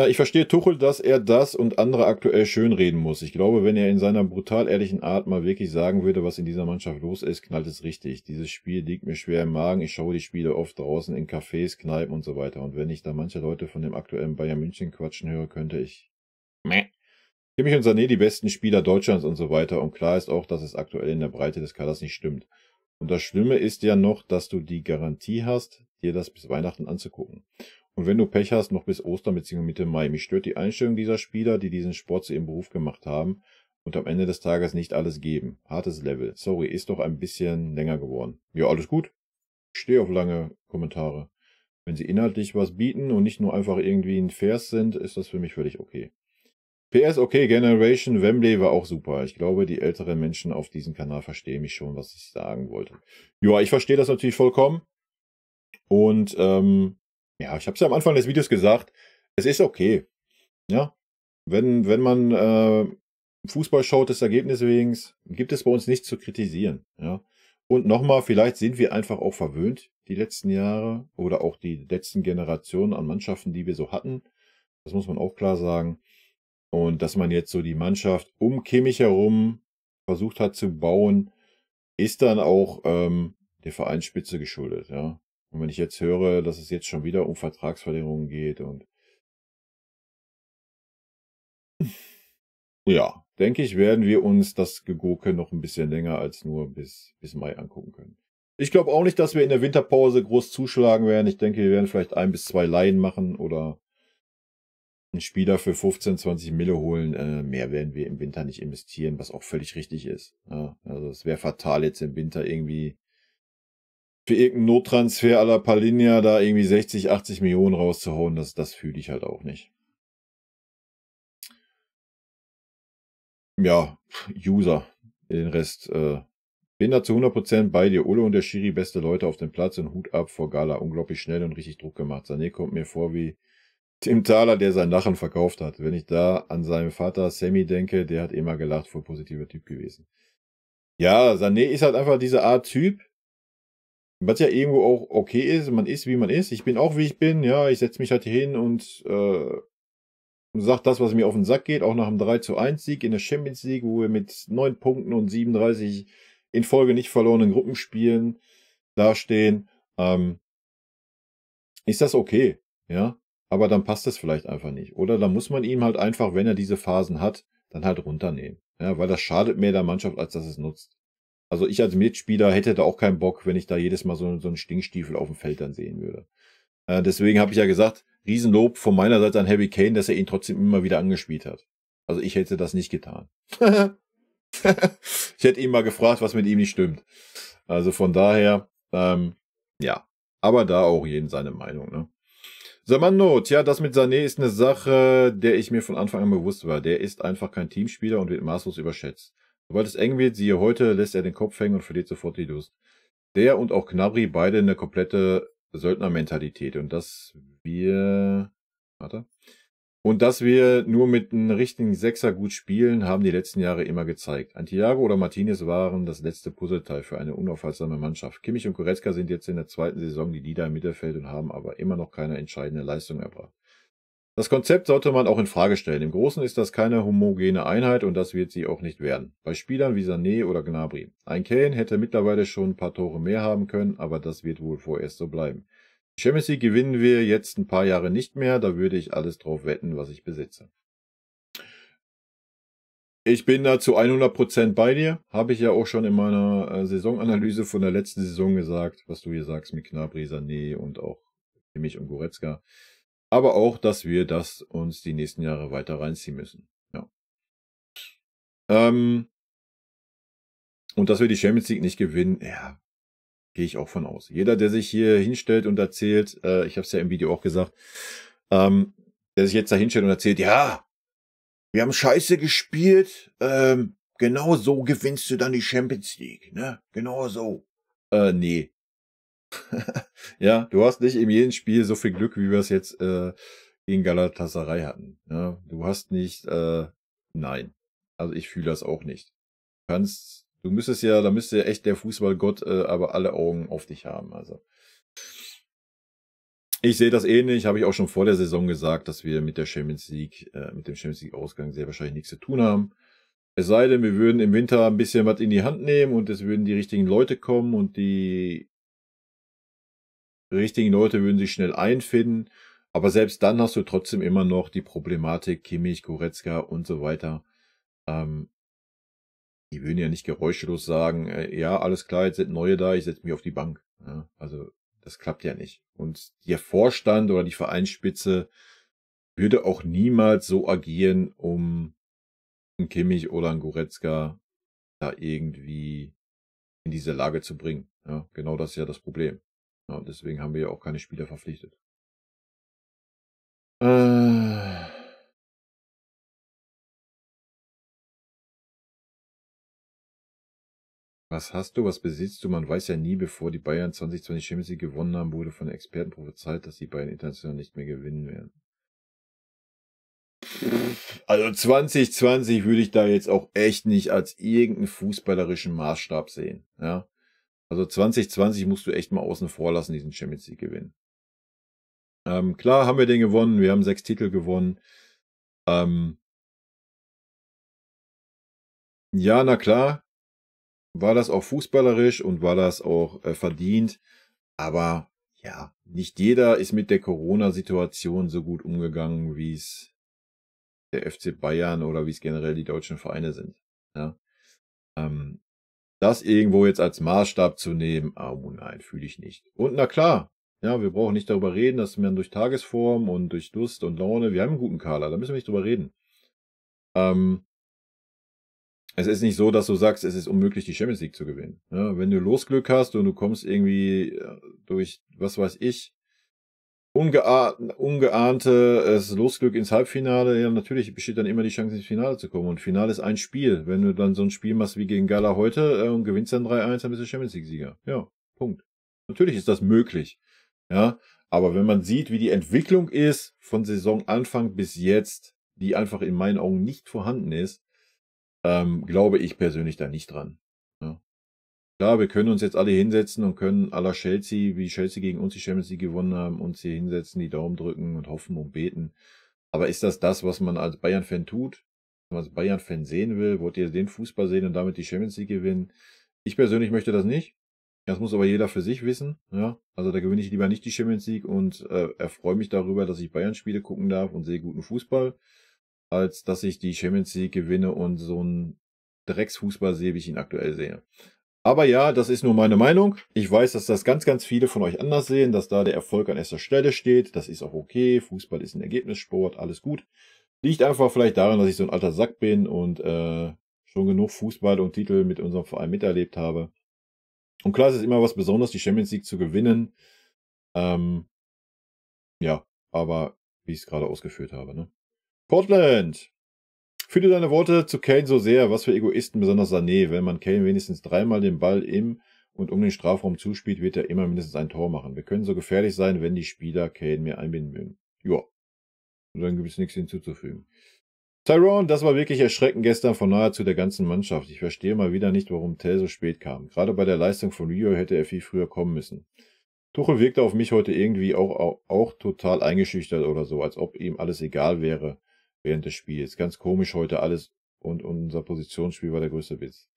Ich verstehe Tuchel, dass er das und andere aktuell schönreden muss. Ich glaube, wenn er in seiner brutal ehrlichen Art mal wirklich sagen würde, was in dieser Mannschaft los ist, knallt es richtig. Dieses Spiel liegt mir schwer im Magen. Ich schaue die Spiele oft draußen in Cafés, Kneipen und so weiter. Und wenn ich da manche Leute von dem aktuellen Bayern München quatschen höre, könnte ich... Meh. Kimmich und Sané die besten Spieler Deutschlands und so weiter. Und klar ist auch, dass es aktuell in der Breite des Kaders nicht stimmt. Und das Schlimme ist ja noch, dass du die Garantie hast, dir das bis Weihnachten anzugucken. Und wenn du Pech hast, noch bis Ostern bzw. Mitte Mai. Mich stört die Einstellung dieser Spieler, die diesen Sport zu ihrem Beruf gemacht haben und am Ende des Tages nicht alles geben. Hartes Level. Sorry, ist doch ein bisschen länger geworden. Ja, alles gut. Ich stehe auf lange Kommentare. Wenn sie inhaltlich was bieten und nicht nur einfach irgendwie ein Vers sind, ist das für mich völlig okay. PS, okay, Generation Wembley war auch super. Ich glaube, die älteren Menschen auf diesem Kanal verstehen mich schon, was ich sagen wollte. Ja, ich verstehe das natürlich vollkommen. Und ja, ich habe es ja am Anfang des Videos gesagt, es ist okay. Ja, wenn man Fußball schaut des Ergebnisses wegen, gibt es bei uns nichts zu kritisieren. Ja. Und nochmal, vielleicht sind wir einfach auch verwöhnt die letzten Jahre oder auch die letzten Generationen an Mannschaften, die wir so hatten. Das muss man auch klar sagen. Und dass man jetzt so die Mannschaft um Kimmich herum versucht hat zu bauen, ist dann auch der Vereinsspitze geschuldet. Ja. Und wenn ich jetzt höre, dass es jetzt schon wieder um Vertragsverlängerungen geht und ja, denke ich, werden wir uns das Gegurke noch ein bisschen länger als nur bis Mai angucken können. Ich glaube auch nicht, dass wir in der Winterpause groß zuschlagen werden. Ich denke, wir werden vielleicht 1 bis 2 Leihen machen oder einen Spieler für 15, 20 Mille holen. Mehr werden wir im Winter nicht investieren, was auch völlig richtig ist. Ja, also es wäre fatal, jetzt im Winter irgendwie für irgendeinen Nottransfer à la Palinja da irgendwie 60, 80 Millionen rauszuhauen. Das fühle ich halt auch nicht. Ja, User. Den Rest bin da zu 100% bei dir. Ulle und der Schiri, beste Leute auf dem Platz und Hut ab vor Gala. Unglaublich schnell und richtig Druck gemacht. Sané kommt mir vor wie Tim Thaler, der sein Lachen verkauft hat. Wenn ich da an seinen Vater Sammy denke, der hat immer gelacht, voll positiver Typ gewesen. Ja, Sané ist halt einfach diese Art Typ, was ja irgendwo auch okay ist. Man ist, wie man ist. Ich bin auch, wie ich bin. Ja, ich setze mich halt hier hin und sagt das, was mir auf den Sack geht, auch nach einem 3:1 Sieg in der Champions League, wo wir mit 9 Punkten und 37 in Folge nicht verlorenen Gruppenspielen dastehen, ist das okay, ja. aber dann passt es vielleicht einfach nicht. Oder dann muss man ihm halt einfach, wenn er diese Phasen hat, dann halt runternehmen. Ja, weil das schadet mehr der Mannschaft, als dass es nutzt. Also ich als Mitspieler hätte da auch keinen Bock, wenn ich da jedes Mal so einen Stinkstiefel auf dem Feld dann sehen würde. Deswegen habe ich ja gesagt, Riesenlob von meiner Seite an Harry Kane, dass er ihn trotzdem immer wieder angespielt hat. Also ich hätte das nicht getan. Ich hätte ihn mal gefragt, was mit ihm nicht stimmt. Also von daher, ja. Aber da auch jeden seine Meinung, ne? Samando, tja, das mit Sané ist eine Sache, der ich mir von Anfang an bewusst war. Der ist einfach kein Teamspieler und wird maßlos überschätzt. Sobald es eng wird, siehe heute, lässt er den Kopf hängen und verliert sofort die Lust. Der und auch Gnabry, beide eine komplette Söldnermentalität. Warte. Und dass wir nur mit einem richtigen Sechser gut spielen, haben die letzten Jahre immer gezeigt. Ein Thiago oder Martinez waren das letzte Puzzleteil für eine unaufhaltsame Mannschaft. Kimmich und Goretzka sind jetzt in der zweiten Saison die Leader im Mittelfeld und haben aber immer noch keine entscheidende Leistung erbracht. Das Konzept sollte man auch in Frage stellen. Im Großen ist das keine homogene Einheit und das wird sie auch nicht werden. Bei Spielern wie Sané oder Gnabry. Ein Kane hätte mittlerweile schon ein paar Tore mehr haben können, aber das wird wohl vorerst so bleiben. Die Champions League gewinnen wir jetzt ein paar Jahre nicht mehr, da würde ich alles drauf wetten, was ich besitze. Ich bin da zu 100% bei dir. Habe ich ja auch schon in meiner Saisonanalyse von der letzten Saison gesagt, was du hier sagst mit Gnabry, Sané und auch Kimmich und Goretzka. Aber auch, dass wir das uns die nächsten Jahre weiter reinziehen müssen. Ja. Und dass wir die Champions League nicht gewinnen, ja, gehe ich auch von aus. Jeder, der sich hier hinstellt und erzählt, ich habe es ja im Video auch gesagt, der sich jetzt da hinstellt und erzählt, ja, wir haben scheiße gespielt, genau so gewinnst du dann die Champions League, ne? Genau so. Nee. Ja, du hast nicht in jedem Spiel so viel Glück, wie wir es jetzt gegen Galatasaray hatten. Ja, du hast nicht, nein. Also ich fühle das auch nicht. Da müsste ja echt der Fußballgott aber alle Augen auf dich haben. Also ich sehe das ähnlich, habe ich auch schon vor der Saison gesagt, dass wir mit der Champions League, mit dem Champions League Ausgang sehr wahrscheinlich nichts zu tun haben. Es sei denn, wir würden im Winter ein bisschen was in die Hand nehmen und es würden die richtigen Leute kommen und die richtigen Leute würden sich schnell einfinden. Aber selbst dann hast du trotzdem immer noch die Problematik Kimmich, Goretzka und so weiter. Die würden ja nicht geräuschlos sagen, ja, alles klar, jetzt sind neue da, ich setze mich auf die Bank. Ja, also das klappt ja nicht. Und der Vorstand oder die Vereinsspitze würde auch niemals so agieren, um einen Kimmich oder einen Goretzka da irgendwie in diese Lage zu bringen. Ja, genau das ist ja das Problem. Ja, und deswegen haben wir ja auch keine Spieler verpflichtet. Was hast du? Was besitzt du? Man weiß ja nie, bevor die Bayern 2020 Champions League gewonnen haben, wurde von Experten prophezeit, dass die Bayern international nicht mehr gewinnen werden. Also 2020 würde ich da jetzt auch echt nicht als irgendeinen fußballerischen Maßstab sehen. Ja, also 2020 musst du echt mal außen vor lassen, diesen Champions League gewinnen. Klar haben wir den gewonnen, wir haben 6 Titel gewonnen. Ja, na klar, war das auch fußballerisch und war das auch verdient. Aber ja, nicht jeder ist mit der Corona-Situation so gut umgegangen, wie es der FC Bayern oder wie es generell die deutschen Vereine sind. Ja. Das irgendwo jetzt als Maßstab zu nehmen, oh nein, fühle ich nicht. Und na klar, ja, wir brauchen nicht darüber reden, dass man durch Tagesform und durch Lust und Laune, wir haben einen guten Kader, da müssen wir nicht drüber reden. Es ist nicht so, dass du sagst, es ist unmöglich, die Champions League zu gewinnen. Ja, wenn du Losglück hast und du kommst irgendwie durch, was weiß ich, ungeahntes Losglück ins Halbfinale, ja, natürlich besteht dann immer die Chance, ins Finale zu kommen. Und Finale ist ein Spiel. Wenn du dann so ein Spiel machst wie gegen Gala heute und gewinnst dann 3-1, dann bist du Champions League-Sieger. Ja, Punkt. Natürlich ist das möglich. Ja, aber wenn man sieht, wie die Entwicklung ist von Saisonanfang bis jetzt, die einfach in meinen Augen nicht vorhanden ist, glaube ich persönlich da nicht dran. Ja. Klar, wir können uns jetzt alle hinsetzen und können à la Chelsea, wie Chelsea gegen uns die Champions League gewonnen haben, uns hier hinsetzen, die Daumen drücken und hoffen und beten. Aber ist das, was man als Bayern-Fan tut? Wenn man als Bayern-Fan sehen will, wollt ihr den Fußball sehen und damit die Champions League gewinnen? Ich persönlich möchte das nicht. Das muss aber jeder für sich wissen. Ja? Also da gewinne ich lieber nicht die Champions League und erfreue mich darüber, dass ich Bayern-Spiele gucken darf und sehe guten Fußball, als dass ich die Champions League gewinne und so einen Drecksfußball sehe, wie ich ihn aktuell sehe. Aber ja, das ist nur meine Meinung. Ich weiß, dass das ganz, ganz viele von euch anders sehen, dass da der Erfolg an erster Stelle steht. Das ist auch okay. Fußball ist ein Ergebnissport, alles gut. Liegt einfach vielleicht daran, dass ich so ein alter Sack bin und schon genug Fußball und Titel mit unserem Verein miterlebt habe. Und klar, es ist immer was Besonderes, die Champions League zu gewinnen. Ja, aber wie ich es gerade ausgeführt habe. Ne? Portland! Fühle deine Worte zu Kane so sehr. Was für Egoisten, besonders Sané. Wenn man Kane wenigstens dreimal den Ball im und um den Strafraum zuspielt, wird er immer mindestens ein Tor machen. Wir können so gefährlich sein, wenn die Spieler Kane mehr einbinden mögen. Ja. Und dann gibt es nichts hinzuzufügen. Tyrone, das war wirklich erschreckend gestern von nahezu der ganzen Mannschaft. Ich verstehe mal wieder nicht, warum Tell so spät kam. Gerade bei der Leistung von Rio hätte er viel früher kommen müssen. Tuchel wirkte auf mich heute irgendwie auch total eingeschüchtert oder so, als ob ihm alles egal wäre während des Spiels. Ganz komisch heute alles und unser Positionsspiel war der größte Witz.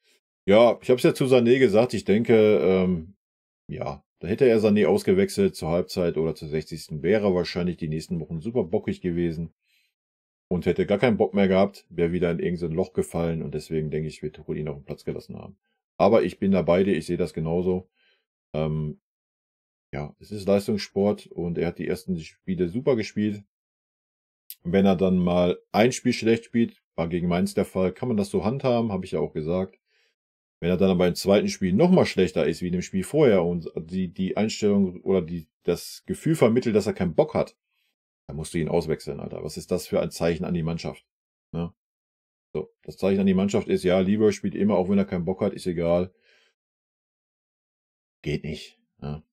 Ja, ich habe es ja zu Sané gesagt. Ich denke, ja, da hätte er Sané ausgewechselt zur Halbzeit oder zur 60. Wäre wahrscheinlich die nächsten Wochen super bockig gewesen und hätte gar keinen Bock mehr gehabt, wäre wieder in irgendein Loch gefallen und deswegen denke ich, wird Tuchel ihn auf den Platz gelassen haben. Aber ich bin da bei dir, ich sehe das genauso. Ja, es ist Leistungssport und er hat die ersten Spiele super gespielt. Wenn er dann mal ein Spiel schlecht spielt, war gegen Mainz der Fall, kann man das so handhaben, habe ich ja auch gesagt. Wenn er dann aber im zweiten Spiel nochmal schlechter ist wie in dem Spiel vorher und die Einstellung oder das Gefühl vermittelt, dass er keinen Bock hat, dann musst du ihn auswechseln, Alter. Was ist das für ein Zeichen an die Mannschaft? Ne? So, das Zeichen an die Mannschaft ist, ja, Lieber spielt immer, auch wenn er keinen Bock hat, ist egal. Geht nicht. Ja.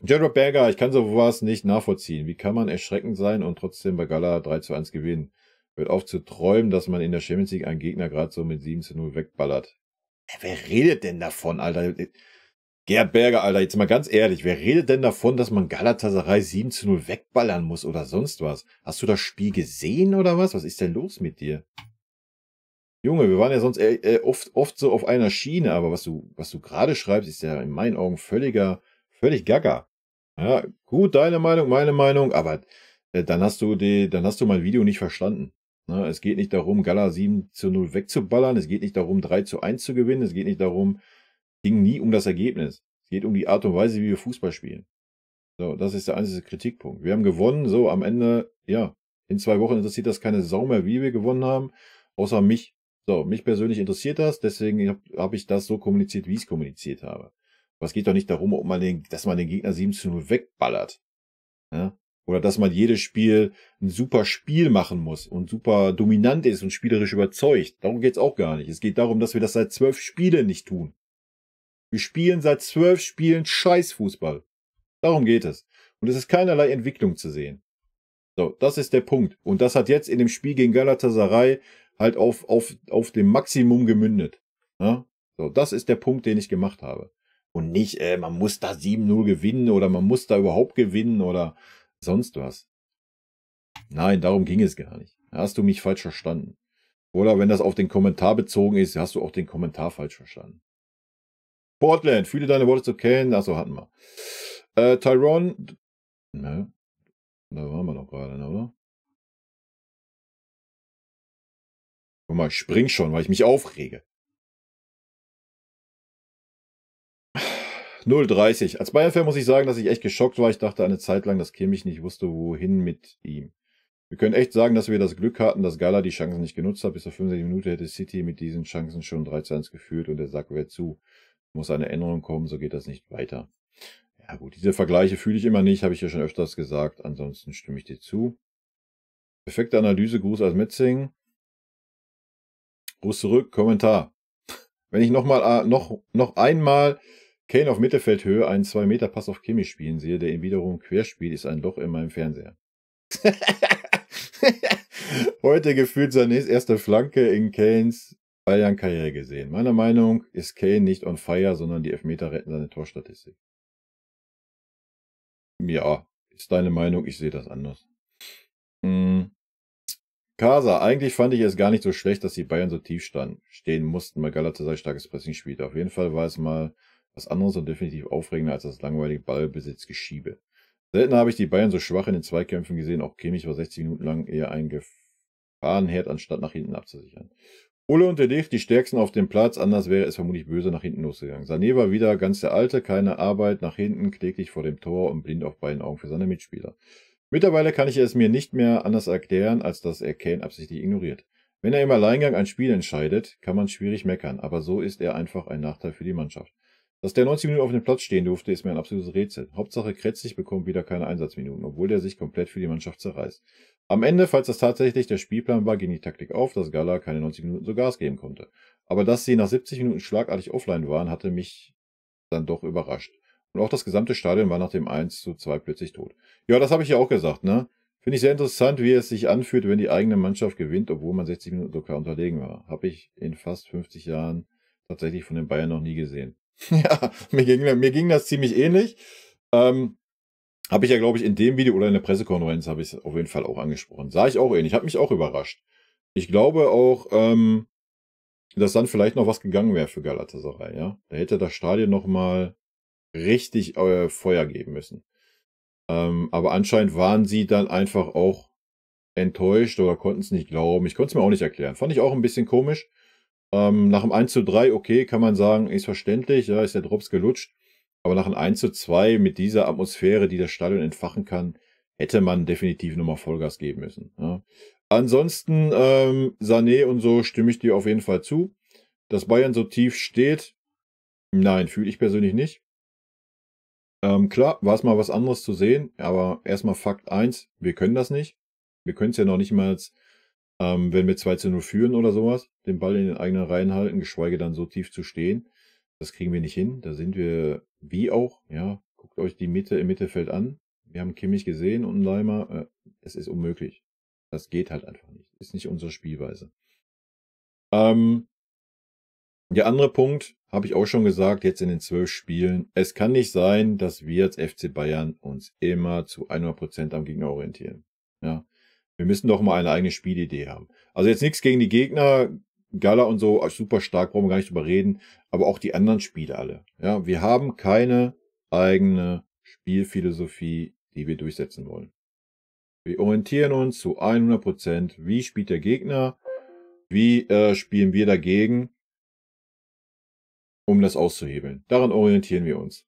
Gerard Berger, ich kann sowas nicht nachvollziehen. Wie kann man erschreckend sein und trotzdem bei Gala 3:1 gewinnen? Hört auf zu träumen, dass man in der Champions League einen Gegner gerade so mit 7:0 wegballert. Wer redet denn davon, Alter? Gerhard Berger, Alter, jetzt mal ganz ehrlich, wer redet denn davon, dass man Galatasaray 7:0 wegballern muss oder sonst was? Hast du das Spiel gesehen oder was? Was ist denn los mit dir? Junge, wir waren ja sonst oft so auf einer Schiene, aber was du gerade schreibst, ist ja in meinen Augen völlig gaga. Ja, gut, deine Meinung, meine Meinung, aber dann hast du mein Video nicht verstanden. Ne? Es geht nicht darum, Gala 7:0 wegzuballern, es geht nicht darum, 3:1 zu gewinnen, es geht nicht darum, ging nie um das Ergebnis. Es geht um die Art und Weise, wie wir Fußball spielen. So, das ist der einzige Kritikpunkt. Wir haben gewonnen, so am Ende, ja, in 2 Wochen interessiert das keine Sau mehr, wie wir gewonnen haben, außer mich. So, mich persönlich interessiert das, deswegen hab ich das so kommuniziert, wie ich es kommuniziert habe. Aber es geht doch nicht darum, dass man den Gegner 7:0 wegballert. Ja? Oder dass man jedes Spiel ein super Spiel machen muss und super dominant ist und spielerisch überzeugt. Darum geht's auch gar nicht. Es geht darum, dass wir das seit 12 Spielen nicht tun. Wir spielen seit 12 Spielen Scheißfußball. Darum geht es. Und es ist keinerlei Entwicklung zu sehen. So, das ist der Punkt. Und das hat jetzt in dem Spiel gegen Galatasaray halt auf dem Maximum gemündet. Ja? So, das ist der Punkt, den ich gemacht habe. Und nicht, man muss da 7:0 gewinnen oder man muss da überhaupt gewinnen oder sonst was. Nein, darum ging es gar nicht. Da hast du mich falsch verstanden. Oder wenn das auf den Kommentar bezogen ist, hast du auch den Kommentar falsch verstanden. Portland, fühle deine Worte zu Kane. Achso, hatten wir. Tyrone. Ne? Da waren wir noch gerade, ne, oder? Guck mal, ich spring schon, weil ich mich aufrege. 0:30. Als Bayern-Fan muss ich sagen, dass ich echt geschockt war. Ich dachte eine Zeit lang, dass Kimmich nicht wusste, wohin mit ihm. Wir können echt sagen, dass wir das Glück hatten, dass Gala die Chancen nicht genutzt hat. Bis zur 65 Minute hätte City mit diesen Chancen schon 3:1 geführt und der Sack wäre zu. Muss eine Änderung kommen, so geht das nicht weiter. Ja gut, diese Vergleiche fühle ich immer nicht, habe ich ja schon öfters gesagt. Ansonsten stimme ich dir zu. Perfekte Analyse, Gruß aus Metzing. Gruß zurück, Kommentar. Wenn ich noch einmal Kane auf Mittelfeldhöhe einen 2-Meter-Pass auf Kimmich spielen sehe, der ihn wiederum querspielt, ist ein Loch in meinem Fernseher. Heute gefühlt Sanés erste Flanke in Kanes Bayern-Karriere gesehen. Meiner Meinung ist Kane nicht on fire, sondern die Elfmeter retten seine Torstatistik. Ja, ist deine Meinung, ich sehe das anders. Casa, eigentlich fand ich es gar nicht so schlecht, dass die Bayern so tief stehen mussten, weil Galatasaray starkes Pressing spielte. Auf jeden Fall war es mal Was anderes und definitiv aufregender als das langweilige Ballbesitzgeschiebe. Selten habe ich die Bayern so schwach in den Zweikämpfen gesehen. Auch Kimmich war 60 Minuten lang eher ein Gefahrenherd, anstatt nach hinten abzusichern. Ole und De Ligt die stärksten auf dem Platz, anders wäre es vermutlich böse nach hinten losgegangen. Sané war wieder ganz der Alte, keine Arbeit nach hinten, kläglich vor dem Tor und blind auf beiden Augen für seine Mitspieler. Mittlerweile kann ich es mir nicht mehr anders erklären, als dass er Kane absichtlich ignoriert. Wenn er im Alleingang ein Spiel entscheidet, kann man schwierig meckern, aber so ist er einfach ein Nachteil für die Mannschaft. Dass der 90 Minuten auf dem Platz stehen durfte, ist mir ein absolutes Rätsel. Hauptsache Kretzig bekommt wieder keine Einsatzminuten, obwohl der sich komplett für die Mannschaft zerreißt. Am Ende, falls das tatsächlich der Spielplan war, ging die Taktik auf, dass Gala keine 90 Minuten so Gas geben konnte. Aber dass sie nach 70 Minuten schlagartig offline waren, hatte mich dann doch überrascht. Und auch das gesamte Stadion war nach dem 1:2 plötzlich tot. Ja, das habe ich ja auch gesagt, ne? Finde ich sehr interessant, wie es sich anfühlt, wenn die eigene Mannschaft gewinnt, obwohl man 60 Minuten so klar unterlegen war. Habe ich in fast 50 Jahren tatsächlich von den Bayern noch nie gesehen. Ja, mir ging das ziemlich ähnlich. Habe ich ja, glaube ich, in dem Video oder in der Pressekonferenz habe ich es auf jeden Fall auch angesprochen. Sah ich auch ähnlich. Hat mich auch überrascht. Ich glaube auch, dass dann vielleicht noch was gegangen wäre für Galatasaray, ja. Da hätte das Stadion noch mal richtig Feuer geben müssen. Aber anscheinend waren sie dann einfach auch enttäuscht oder konnten es nicht glauben. Ich konnte es mir auch nicht erklären. Fand ich auch ein bisschen komisch. Nach dem 1:3, okay, kann man sagen, ist verständlich, ja, ist der Drops gelutscht. Aber nach einem 1:2 mit dieser Atmosphäre, die das Stadion entfachen kann, hätte man definitiv nochmal Vollgas geben müssen. Ja. Ansonsten, Sané und so stimme ich dir auf jeden Fall zu. Dass Bayern so tief steht, nein, fühle ich persönlich nicht. Klar, war es mal was anderes zu sehen, aber erstmal Fakt 1, wir können das nicht. Wir können es ja noch nicht mal, wenn wir 2:0 führen oder sowas, den Ball in den eigenen Reihen halten, geschweige dann so tief zu stehen. Das kriegen wir nicht hin. Da sind wir, wie auch, ja, guckt euch die Mitte im Mittelfeld an. Wir haben Kimmich gesehen und Leimer. Es ist unmöglich. Das geht halt einfach nicht. Ist nicht unsere Spielweise. Der andere Punkt, habe ich auch schon gesagt, jetzt in den 12 Spielen. Es kann nicht sein, dass wir als FC Bayern uns immer zu 100% am Gegner orientieren. Ja. Wir müssen doch mal eine eigene Spielidee haben. Also jetzt nichts gegen die Gegner, Gala und so, super stark, brauchen wir gar nicht drüber reden, aber auch die anderen Spiele alle. Ja, wir haben keine eigene Spielphilosophie, die wir durchsetzen wollen. Wir orientieren uns zu 100%, wie spielt der Gegner, wie spielen wir dagegen, um das auszuhebeln. Daran orientieren wir uns.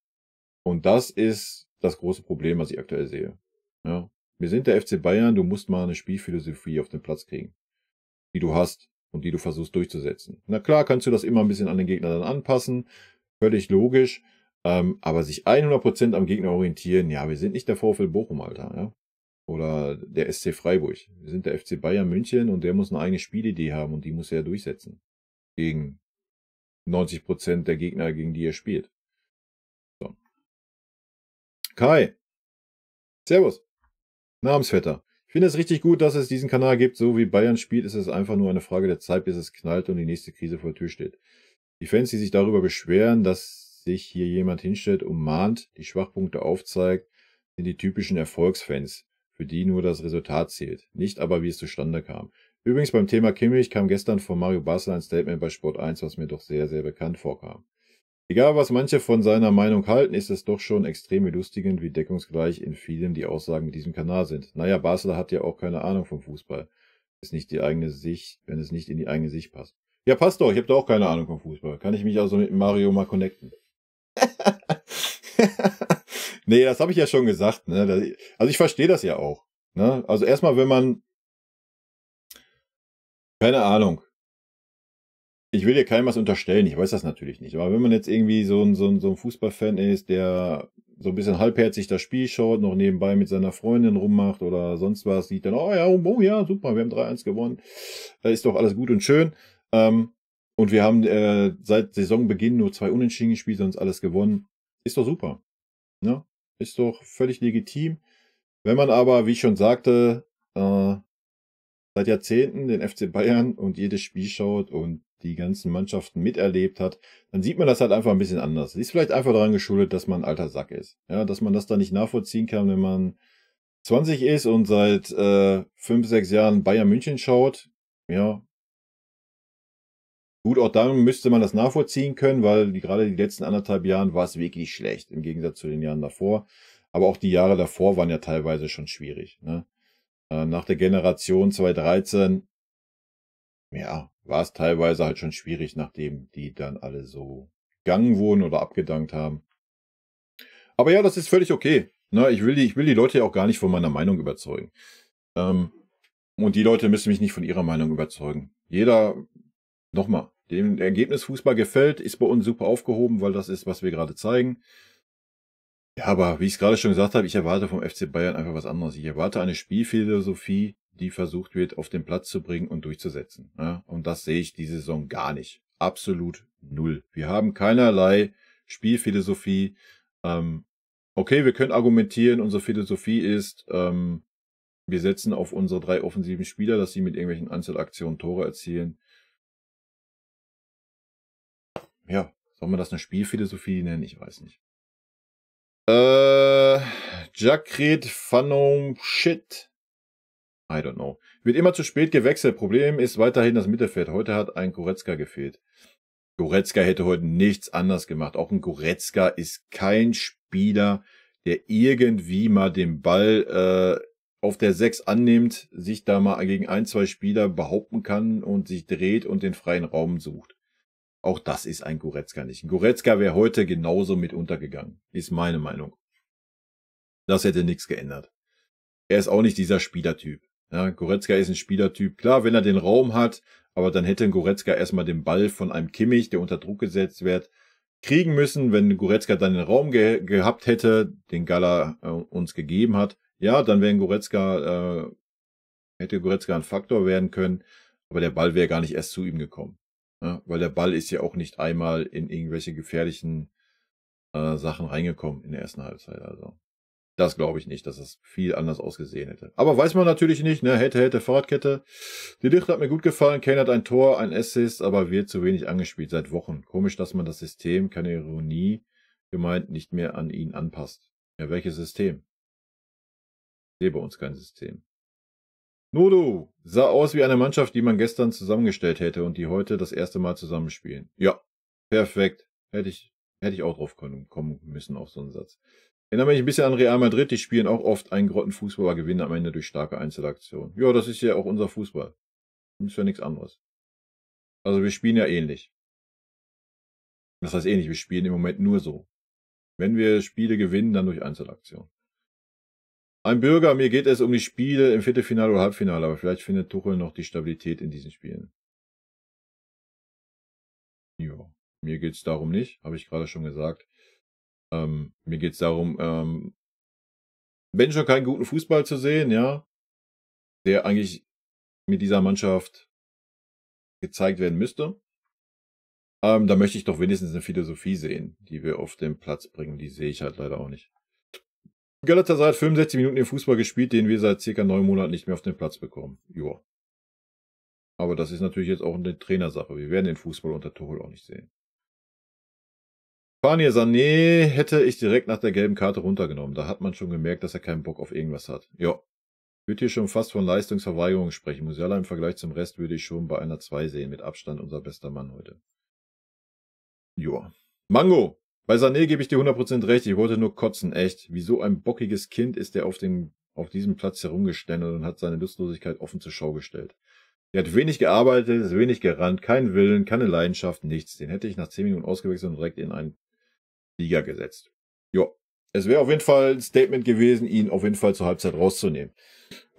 Und das ist das große Problem, was ich aktuell sehe. Ja. Wir sind der FC Bayern, du musst mal eine Spielphilosophie auf den Platz kriegen, die du hast und die du versuchst durchzusetzen. Na klar, kannst du das immer ein bisschen an den Gegner dann anpassen, völlig logisch, aber sich 100% am Gegner orientieren, ja, wir sind nicht der VfL Bochum, Alter, ja, oder der SC Freiburg. Wir sind der FC Bayern München und der muss eine eigene Spielidee haben und die muss er durchsetzen. Gegen 90% der Gegner, gegen die er spielt. So. Kai, servus, Namensvetter. Ich finde es richtig gut, dass es diesen Kanal gibt. So wie Bayern spielt, ist es einfach nur eine Frage der Zeit, bis es knallt und die nächste Krise vor der Tür steht. Die Fans, die sich darüber beschweren, dass sich hier jemand hinstellt und mahnt, die Schwachpunkte aufzeigt, sind die typischen Erfolgsfans, für die nur das Resultat zählt, nicht aber wie es zustande kam. Übrigens beim Thema Kimmich kam gestern von Mario Basler ein Statement bei Sport 1, was mir doch sehr, sehr bekannt vorkam. Egal, was manche von seiner Meinung halten, ist es doch schon extrem belustigend, wie deckungsgleich in vielen die Aussagen mit diesem Kanal sind. Naja, Basler hat ja auch keine Ahnung vom Fußball. Ist nicht die eigene Sicht, wenn es nicht in die eigene Sicht passt. Ja, passt doch, ich habe da auch keine Ahnung vom Fußball. Kann ich mich also mit Mario mal connecten? Nee, das habe ich ja schon gesagt. Ne? Also ich verstehe das ja auch. Ne? Also erstmal, wenn man, keine Ahnung, ich will dir keinem was unterstellen, ich weiß das natürlich nicht. Aber wenn man jetzt irgendwie so ein Fußballfan ist, der so ein bisschen halbherzig das Spiel schaut, noch nebenbei mit seiner Freundin rummacht oder sonst was, sieht dann, oh ja, super, wir haben 3:1 gewonnen. Ist doch alles gut und schön. Und wir haben seit Saisonbeginn nur 2 Unentschieden gespielt, sonst alles gewonnen. Ist doch super. Ne? Ist doch völlig legitim. Wenn man aber, wie ich schon sagte, seit Jahrzehnten den FC Bayern und jedes Spiel schaut und die ganzen Mannschaften miterlebt hat, dann sieht man das halt einfach ein bisschen anders. Ist vielleicht einfach daran geschuldet, dass man ein alter Sack ist. Ja, dass man das da nicht nachvollziehen kann, wenn man 20 ist und seit 5, 6 Jahren Bayern München schaut. Ja, Gut, auch da müsste man das nachvollziehen können, weil gerade die letzten 1,5 Jahren war es wirklich schlecht, im Gegensatz zu den Jahren davor. Aber auch die Jahre davor waren ja teilweise schon schwierig. Ne? Nach der Generation 2013, ja, war es teilweise halt schon schwierig, nachdem die dann alle so gegangen wurden oder abgedankt haben. Aber ja, das ist völlig okay. Ne? Ich will die Leute ja auch gar nicht von meiner Meinung überzeugen. Und die Leute müssen mich nicht von ihrer Meinung überzeugen. Jeder, nochmal, dem Ergebnis Fußball gefällt, ist bei uns super aufgehoben, weil das ist, was wir gerade zeigen. Ja, aber wie ich es gerade schon gesagt habe, ich erwarte vom FC Bayern einfach was anderes. Ich erwarte eine Spielphilosophie, die versucht wird, auf den Platz zu bringen und durchzusetzen. Ja, und das sehe ich diese Saison gar nicht. Absolut null. Wir haben keinerlei Spielphilosophie. Okay, wir können argumentieren, unsere Philosophie ist, wir setzen auf unsere 3 offensiven Spieler, dass sie mit irgendwelchen Einzelaktionen Tore erzielen. Ja, soll man das eine Spielphilosophie nennen? Ich weiß nicht. Jacred Phanom Shit. I don't know. Wird immer zu spät gewechselt. Problem ist weiterhin das Mittelfeld. Heute hat ein Goretzka gefehlt. Goretzka hätte heute nichts anders gemacht. Auch ein Goretzka ist kein Spieler, der irgendwie mal den Ball auf der 6 annimmt, sich da mal gegen 1, 2 Spieler behaupten kann und sich dreht und den freien Raum sucht. Auch das ist ein Goretzka nicht. Ein Goretzka wäre heute genauso mit untergegangen. Ist meine Meinung. Das hätte nichts geändert. Er ist auch nicht dieser Spielertyp. Ja, Goretzka ist ein Spielertyp. Klar, wenn er den Raum hat, aber dann hätte ein Goretzka erstmal den Ball von einem Kimmich, der unter Druck gesetzt wird, kriegen müssen. Wenn Goretzka dann den Raum gehabt hätte, den Gala uns gegeben hat, ja, dann wäre hätte Goretzka ein Faktor werden können, aber der Ball wäre gar nicht erst zu ihm gekommen. Ja, weil der Ball ist ja auch nicht einmal in irgendwelche gefährlichen Sachen reingekommen in der ersten Halbzeit. Also das glaube ich nicht, dass es viel anders ausgesehen hätte. Aber weiß man natürlich nicht, ne? Hätte, Fahrradkette. Die Licht hat mir gut gefallen. Kane hat ein Tor, ein Assist, aber wird zu wenig angespielt seit Wochen. Komisch, dass man das System, keine Ironie gemeint, nicht mehr an ihn anpasst. Ja, welches System? Ich sehe bei uns kein System. Nodo sah aus wie eine Mannschaft, die man gestern zusammengestellt hätte und die heute das erste Mal zusammenspielen. Ja, perfekt. Hätte ich auch drauf kommen müssen auf so einen Satz. Erinnere mich ein bisschen an Real Madrid, die spielen auch oft einen Grottenfußball, aber gewinnen am Ende durch starke Einzelaktionen. Ja, das ist ja auch unser Fußball. Ist ja nichts anderes. Also wir spielen ja ähnlich. Das heißt ähnlich, wir spielen im Moment nur so. Wenn wir Spiele gewinnen, dann durch Einzelaktionen. Ein Bürger, mir geht es um die Spiele im Viertelfinale oder Halbfinale, aber vielleicht findet Tuchel noch die Stabilität in diesen Spielen. Ja, mir geht's darum nicht, habe ich gerade schon gesagt. Mir geht's darum, wenn schon keinen guten Fußball zu sehen, ja, der eigentlich mit dieser Mannschaft gezeigt werden müsste, da möchte ich doch wenigstens eine Philosophie sehen, die wir auf den Platz bringen. Die sehe ich halt leider auch nicht. Galatasaray hat 65 Minuten den Fußball gespielt, den wir seit ca. 9 Monaten nicht mehr auf den Platz bekommen. Joa. Aber das ist natürlich jetzt auch eine Trainersache. Wir werden den Fußball unter Tuchel auch nicht sehen. Fania Sané hätte ich direkt nach der gelben Karte runtergenommen. Da hat man schon gemerkt, dass er keinen Bock auf irgendwas hat. Ja. Ich würde hier schon fast von Leistungsverweigerung sprechen. Musiala im Vergleich zum Rest würde ich schon bei einer 2 sehen. Mit Abstand unser bester Mann heute. Joa. Mango. Bei Sané gebe ich dir 100% recht. Ich wollte nur kotzen. Echt. Wie so ein bockiges Kind ist er auf diesem Platz herumgeständert und hat seine Lustlosigkeit offen zur Schau gestellt. Er hat wenig gearbeitet, ist wenig gerannt, keinen Willen, keine Leidenschaft, nichts. Den hätte ich nach 10 Minuten ausgewechselt und direkt in einen Liga gesetzt. Ja, es wäre auf jeden Fall ein Statement gewesen, ihn auf jeden Fall zur Halbzeit rauszunehmen.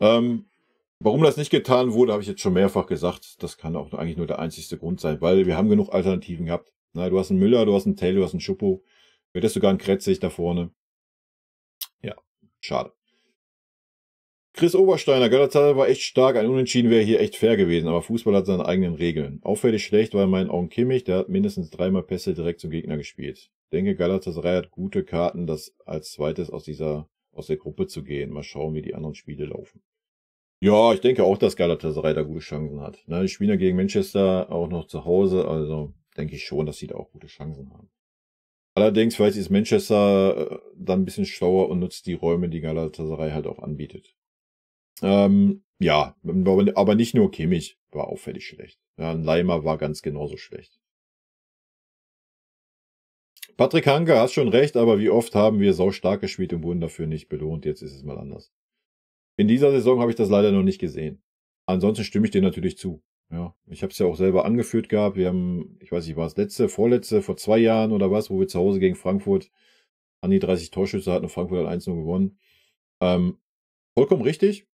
Warum das nicht getan wurde, habe ich jetzt schon mehrfach gesagt. Das kann auch eigentlich nur der einzigste Grund sein, weil wir haben genug Alternativen gehabt. Na, du hast einen Müller, du hast einen Tell, du hast einen Schuppo. Du hättest sogar einen Kretzig da vorne. Ja, schade. Chris Obersteiner, Galatasaray war echt stark, ein Unentschieden wäre hier echt fair gewesen, aber Fußball hat seine eigenen Regeln. Auffällig schlecht war in meinen Augen Kimmich, der hat mindestens 3-mal Pässe direkt zum Gegner gespielt. Ich denke, Galatasaray hat gute Karten, das als zweites aus der Gruppe zu gehen. Mal schauen, wie die anderen Spiele laufen. Ja, ich denke auch, dass Galatasaray da gute Chancen hat. Die spielen ja gegen Manchester auch noch zu Hause, also denke ich schon, dass sie da auch gute Chancen haben. Allerdings, vielleicht ist Manchester dann ein bisschen schlauer und nutzt die Räume, die Galatasaray halt auch anbietet. Ja, aber nicht nur Kimmich. war auffällig schlecht. Ja, ein Leimer war ganz genauso schlecht. Patrick Hanke, hast schon recht, aber wie oft haben wir saustark gespielt und wurden dafür nicht belohnt. Jetzt ist es mal anders. In dieser Saison habe ich das leider noch nicht gesehen. Ansonsten stimme ich dir natürlich zu. Ja, ich habe es ja auch selber angeführt gehabt. Wir haben, ich weiß nicht, war es vorletzte, vor 2 Jahren oder was, wo wir zu Hause gegen Frankfurt an die 30 Torschüsse hatten und Frankfurt hat 1-0 gewonnen. Vollkommen richtig.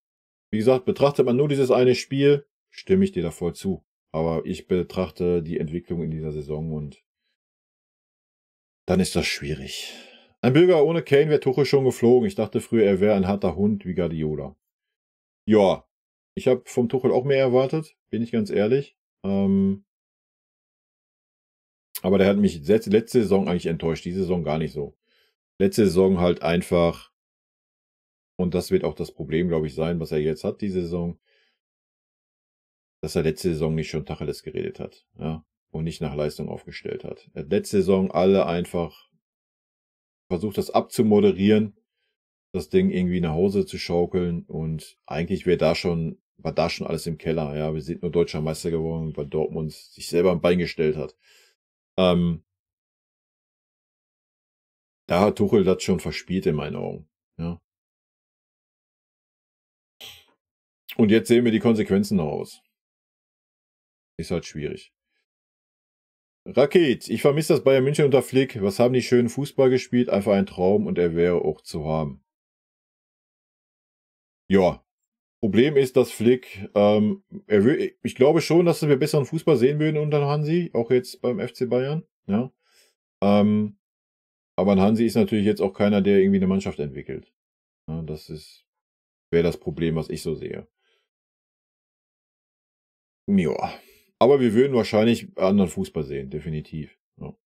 Wie gesagt, betrachtet man nur dieses eine Spiel, stimme ich dir da voll zu. Aber ich betrachte die Entwicklung in dieser Saison und dann ist das schwierig. Ein Bürger ohne Kane wäre Tuchel schon geflogen. Ich dachte früher, er wäre ein harter Hund wie Guardiola. Ja, ich habe vom Tuchel auch mehr erwartet, bin ich ganz ehrlich. Aber der hat mich letzte Saison eigentlich enttäuscht, diese Saison gar nicht so. Letzte Saison halt einfach, und das wird auch das Problem, glaube ich, sein, was er jetzt hat, diese Saison, dass er letzte Saison nicht schon Tacheles geredet hat, ja, und nicht nach Leistung aufgestellt hat. Er hat letzte Saison alle einfach versucht, das abzumoderieren, das Ding irgendwie nach Hause zu schaukeln und eigentlich war da schon alles im Keller, ja. Wir sind nur deutscher Meister geworden, weil Dortmund sich selber am Bein gestellt hat. Da hat Tuchel das schon verspielt in meinen Augen, ja. Und jetzt sehen wir die Konsequenzen daraus. Ist halt schwierig. Raket, ich vermisse das Bayern München unter Flick. Was haben die schönen Fußball gespielt? Einfach ein Traum und er wäre auch zu haben. Ja, Problem ist, dass Flick, ich glaube schon, dass wir besseren Fußball sehen würden unter Hansi, auch jetzt beim FC Bayern, ja. Aber ein Hansi ist natürlich jetzt auch keiner, der irgendwie eine Mannschaft entwickelt. Ja, wäre das Problem, was ich so sehe. Ja, aber wir würden wahrscheinlich anderen Fußball sehen, definitiv. Ja.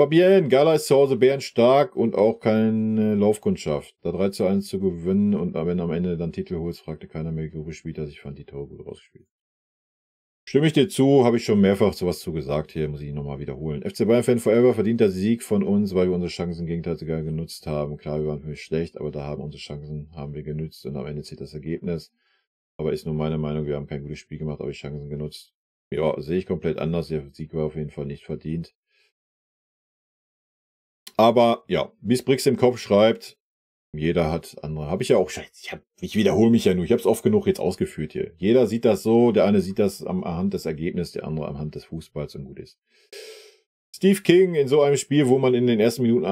Fabienne, Gala ist zu Hause bärenstark und auch keine Laufkundschaft. Da 3:1 zu gewinnen und wenn du am Ende dann Titel holst, fragte keiner mehr, wie gut gespielt hast. Ich fand die Tore gut rausgespielt. Stimme ich dir zu, habe ich schon mehrfach sowas zu gesagt hier, muss ich nochmal wiederholen. FC Bayern Fan Forever verdient der Sieg von uns, weil wir unsere Chancen gegenseitig genutzt haben. Klar, wir waren nicht schlecht, aber da haben unsere Chancen haben wir genutzt und am Ende zählt das Ergebnis. Aber ist nur meine Meinung, wir haben kein gutes Spiel gemacht, aber die Chancen genutzt. Ja, sehe ich komplett anders. Der Sieg war auf jeden Fall nicht verdient. Aber ja, wie es Brix im Kopf schreibt, jeder hat andere. Habe ich ja auch, ich wiederhole mich ja nur, ich habe es oft genug jetzt ausgeführt hier. Jeder sieht das so, der eine sieht das anhand des Ergebnisses, der andere anhand des Fußballs und gut ist. Steve King in so einem Spiel, wo man in den ersten Minuten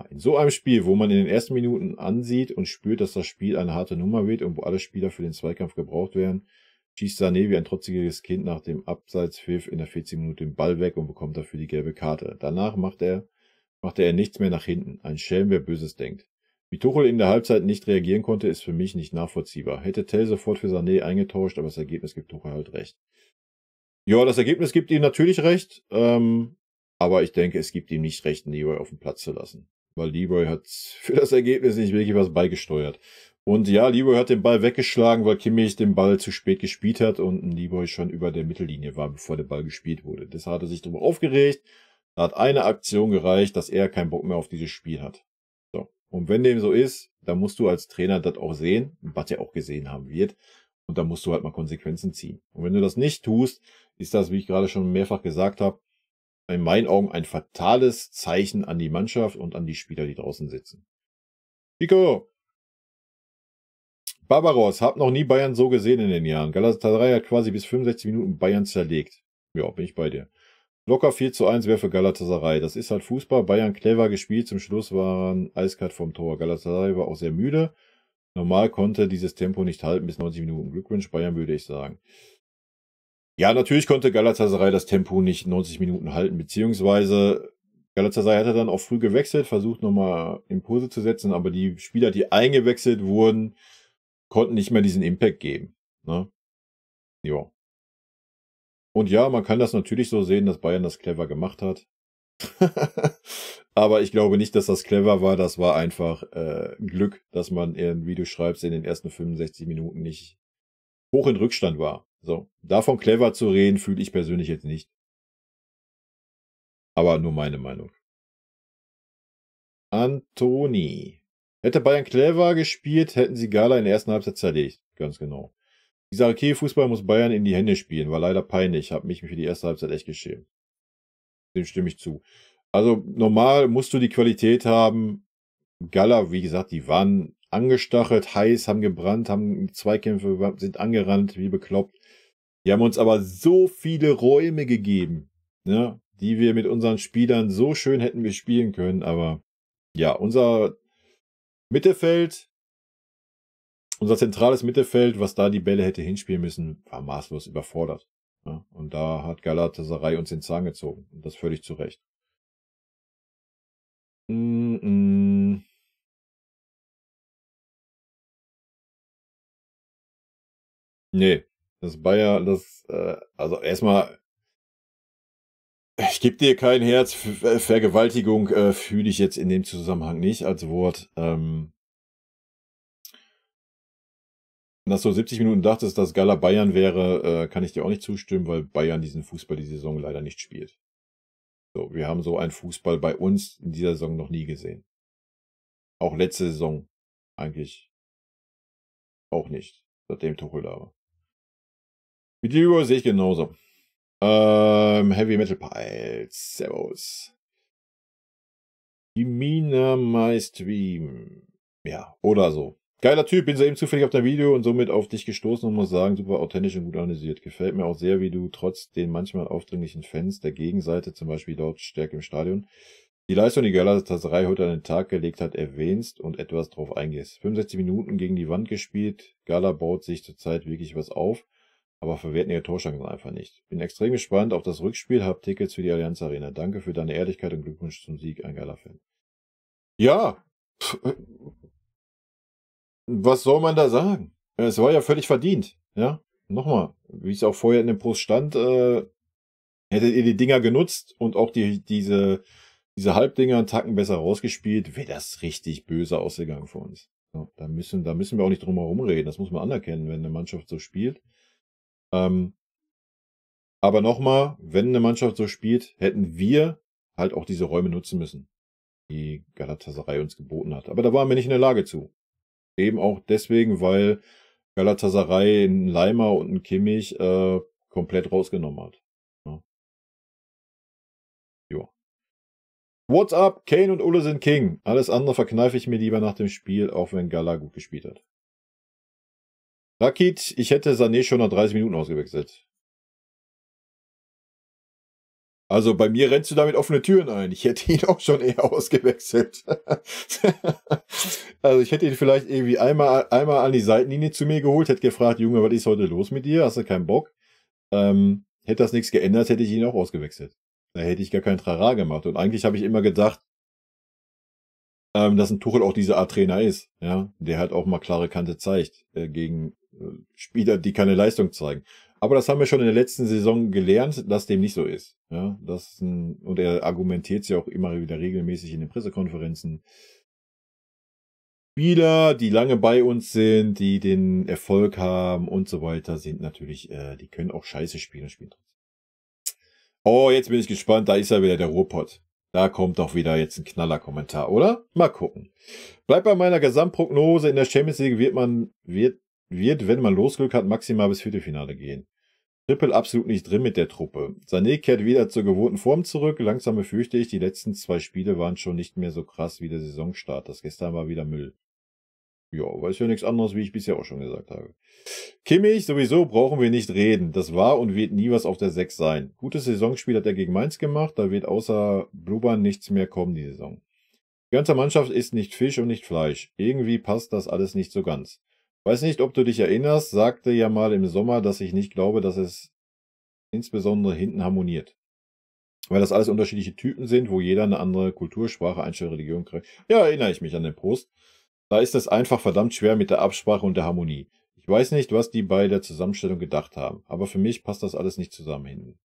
in so einem Spiel, wo man in den ersten Minuten ansieht und spürt, dass das Spiel eine harte Nummer wird und wo alle Spieler für den Zweikampf gebraucht werden, schießt Sané wie ein trotziges Kind nach dem Abseitspfiff in der 14. Minute den Ball weg und bekommt dafür die gelbe Karte. Danach machte er nichts mehr nach hinten. Ein Schelm, wer Böses denkt. Wie Tuchel in der Halbzeit nicht reagieren konnte, ist für mich nicht nachvollziehbar. Hätte Tell sofort für Sané eingetauscht, aber das Ergebnis gibt Tuchel halt recht. Ja, das Ergebnis gibt ihm natürlich recht, aber ich denke, es gibt ihm nicht recht, Leroy auf den Platz zu lassen. Weil Leroy hat für das Ergebnis nicht wirklich was beigesteuert. Und ja, Leroy hat den Ball weggeschlagen, weil Kimmich den Ball zu spät gespielt hat und Leroy schon über der Mittellinie war, bevor der Ball gespielt wurde. Das hat er sich darüber aufgeregt. Da hat eine Aktion gereicht, dass er keinen Bock mehr auf dieses Spiel hat. So. Und wenn dem so ist, dann musst du als Trainer das auch sehen, was er auch gesehen haben wird. Und dann musst du halt mal Konsequenzen ziehen. Und wenn du das nicht tust, ist das, wie ich gerade schon mehrfach gesagt habe, in meinen Augen ein fatales Zeichen an die Mannschaft und an die Spieler, die draußen sitzen. Pico! Barbaros, hab noch nie Bayern so gesehen in den Jahren. Galatasaray hat quasi bis 65 Minuten Bayern zerlegt. Ja, bin ich bei dir. Locker 4:1 wäre für Galatasaray. Das ist halt Fußball. Bayern clever gespielt. Zum Schluss waren eiskalt vom Tor. Galatasaray war auch sehr müde. Normal konnte dieses Tempo nicht halten bis 90 Minuten. Glückwunsch, Bayern, würde ich sagen. Ja, natürlich konnte Galatasaray das Tempo nicht 90 Minuten halten, beziehungsweise Galatasaray hatte dann auch früh gewechselt, versucht nochmal Impulse zu setzen, aber die Spieler, die eingewechselt wurden, konnten nicht mehr diesen Impact geben. Ne? Ja. Und ja, man kann das natürlich so sehen, dass Bayern das clever gemacht hat. Aber ich glaube nicht, dass das clever war. Das war einfach Glück, dass man, wie du schreibst, in den ersten 65 Minuten nicht hoch in Rückstand war. So, davon clever zu reden, fühle ich persönlich jetzt nicht. Aber nur meine Meinung. Antoni. Hätte Bayern clever gespielt, hätten sie Gala in der ersten Halbzeit zerlegt. Ganz genau. Dieser Okay-Fußball muss Bayern in die Hände spielen. War leider peinlich. Habe mich für die erste Halbzeit echt geschämt. Dem stimme ich zu. Also normal musst du die Qualität haben. Gala, wie gesagt, die waren angestachelt, heiß, haben gebrannt, haben Zweikämpfe, sind angerannt, wie bekloppt. Die haben uns aber so viele Räume gegeben, ne, die wir mit unseren Spielern so schön hätten wir spielen können. Aber ja, unser Mittelfeld, unser zentrales Mittelfeld, was da die Bälle hätte hinspielen müssen, war maßlos überfordert. Ja, und da hat Galatasaray uns den Zahn gezogen. Und das völlig zu Recht. Nee, das Bayern, also erstmal, ich gebe dir kein Herz, Vergewaltigung fühle ich jetzt in dem Zusammenhang nicht als Wort. Dass du 70 Minuten dachtest, dass Gala Bayern wäre, kann ich dir auch nicht zustimmen, weil Bayern diesen Fußball die Saison leider nicht spielt. So, wir haben so einen Fußball bei uns in dieser Saison noch nie gesehen. Auch letzte Saison eigentlich auch nicht, seitdem Tuchel da war. Mit Ligo sehe ich genauso. Heavy Metal Piles, Servus. Imina My Stream. Ja, oder so. Geiler Typ, bin soeben zufällig auf dein Video und somit auf dich gestoßen und muss sagen, super authentisch und gut analysiert. Gefällt mir auch sehr, wie du trotz den manchmal aufdringlichen Fans der Gegenseite, zum Beispiel dort Stärke im Stadion, die Leistung, die Galatasaray heute an den Tag gelegt hat, erwähnst und etwas drauf eingehst. 65 Minuten gegen die Wand gespielt, Gala baut sich zurzeit wirklich was auf, aber verwerten ihre Torchancen einfach nicht. Bin extrem gespannt auf das Rückspiel, hab Tickets für die Allianz Arena. Danke für deine Ehrlichkeit und Glückwunsch zum Sieg, ein Gala-Fan. Ja, was soll man da sagen? Es war ja völlig verdient, ja. Nochmal, wie es auch vorher in dem Post stand, hättet ihr die Dinger genutzt und auch diese Halbdinger einen Tacken besser rausgespielt, wäre das richtig böse ausgegangen für uns. Ja, da müssen wir auch nicht drum herum reden. Das muss man anerkennen, wenn eine Mannschaft so spielt. Aber nochmal, wenn eine Mannschaft so spielt, hätten wir halt auch diese Räume nutzen müssen, die Galatasaray uns geboten hat. Aber da waren wir nicht in der Lage zu. Eben auch deswegen, weil Galatasaray einen Leimer und einen Kimmich komplett rausgenommen hat. Ja. Jo. What's up? Kane und Ulle sind King. Alles andere verkneife ich mir lieber nach dem Spiel, auch wenn Gala gut gespielt hat. Rakit, ich hätte Sané schon nach 30 Minuten ausgewechselt. Also bei mir rennst du damit offene Türen ein. Ich hätte ihn auch schon eher ausgewechselt. Also ich hätte ihn vielleicht irgendwie einmal an die Seitenlinie zu mir geholt, hätte gefragt, Junge, was ist heute los mit dir? Hast du keinen Bock? Hätte das nichts geändert, hätte ich ihn auch ausgewechselt. Da hätte ich gar keinen Trara gemacht. Und eigentlich habe ich immer gedacht, dass ein Tuchel auch diese Art Trainer ist, ja, der halt auch mal klare Kante zeigt gegen Spieler, die keine Leistung zeigen. Aber das haben wir schon in der letzten Saison gelernt, dass dem nicht so ist. Ja, und er argumentiert es ja auch immer wieder regelmäßig in den Pressekonferenzen. Spieler, die lange bei uns sind, die den Erfolg haben und so weiter, sind natürlich, die können auch scheiße spielen. Oh, jetzt bin ich gespannt, da ist ja wieder der Ruhrpott. Da kommt doch wieder jetzt ein Knaller-Kommentar, oder? Mal gucken. Bleibt bei meiner Gesamtprognose, in der Champions League wird, wenn man Losglück hat, maximal bis Viertelfinale gehen. Triple absolut nicht drin mit der Truppe. Sané kehrt wieder zur gewohnten Form zurück. Langsam befürchte ich, die letzten 2 Spiele waren schon nicht mehr so krass wie der Saisonstart. Das gestern war wieder Müll. Ja, weiß ja nichts anderes, wie ich bisher auch schon gesagt habe. Kimmich, sowieso brauchen wir nicht reden. Das war und wird nie was auf der 6 sein. Gutes Saisonspiel hat er gegen Mainz gemacht. Da wird außer Blubbern nichts mehr kommen die Saison. Die ganze Mannschaft ist nicht Fisch und nicht Fleisch. Irgendwie passt das alles nicht so ganz. Weiß nicht, ob du dich erinnerst, sagte ja mal im Sommer, dass ich nicht glaube, dass es insbesondere hinten harmoniert. Weil das alles unterschiedliche Typen sind, wo jeder eine andere Kultur, Sprache, Einstellung, Religion kriegt. Ja, erinnere ich mich an den Post. Da ist es einfach verdammt schwer mit der Absprache und der Harmonie. Ich weiß nicht, was die bei der Zusammenstellung gedacht haben, aber für mich passt das alles nicht zusammen hinten.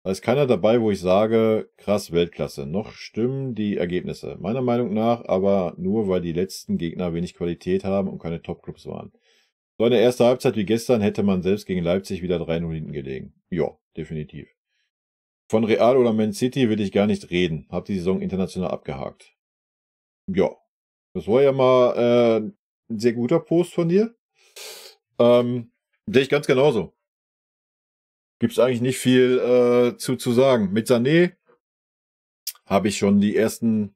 Da ist keiner dabei, wo ich sage, krass, Weltklasse. Noch stimmen die Ergebnisse. Meiner Meinung nach aber nur, weil die letzten Gegner wenig Qualität haben und keine Topclubs waren. So eine erste Halbzeit wie gestern hätte man selbst gegen Leipzig wieder 3-0 hinten gelegen. Ja, definitiv. Von Real oder Man City will ich gar nicht reden. Hab die Saison international abgehakt. Ja, Das war ja mal ein sehr guter Post von dir. Sehe ich ganz genauso. Gibt es eigentlich nicht viel zu sagen. Mit Sané habe ich schon die ersten,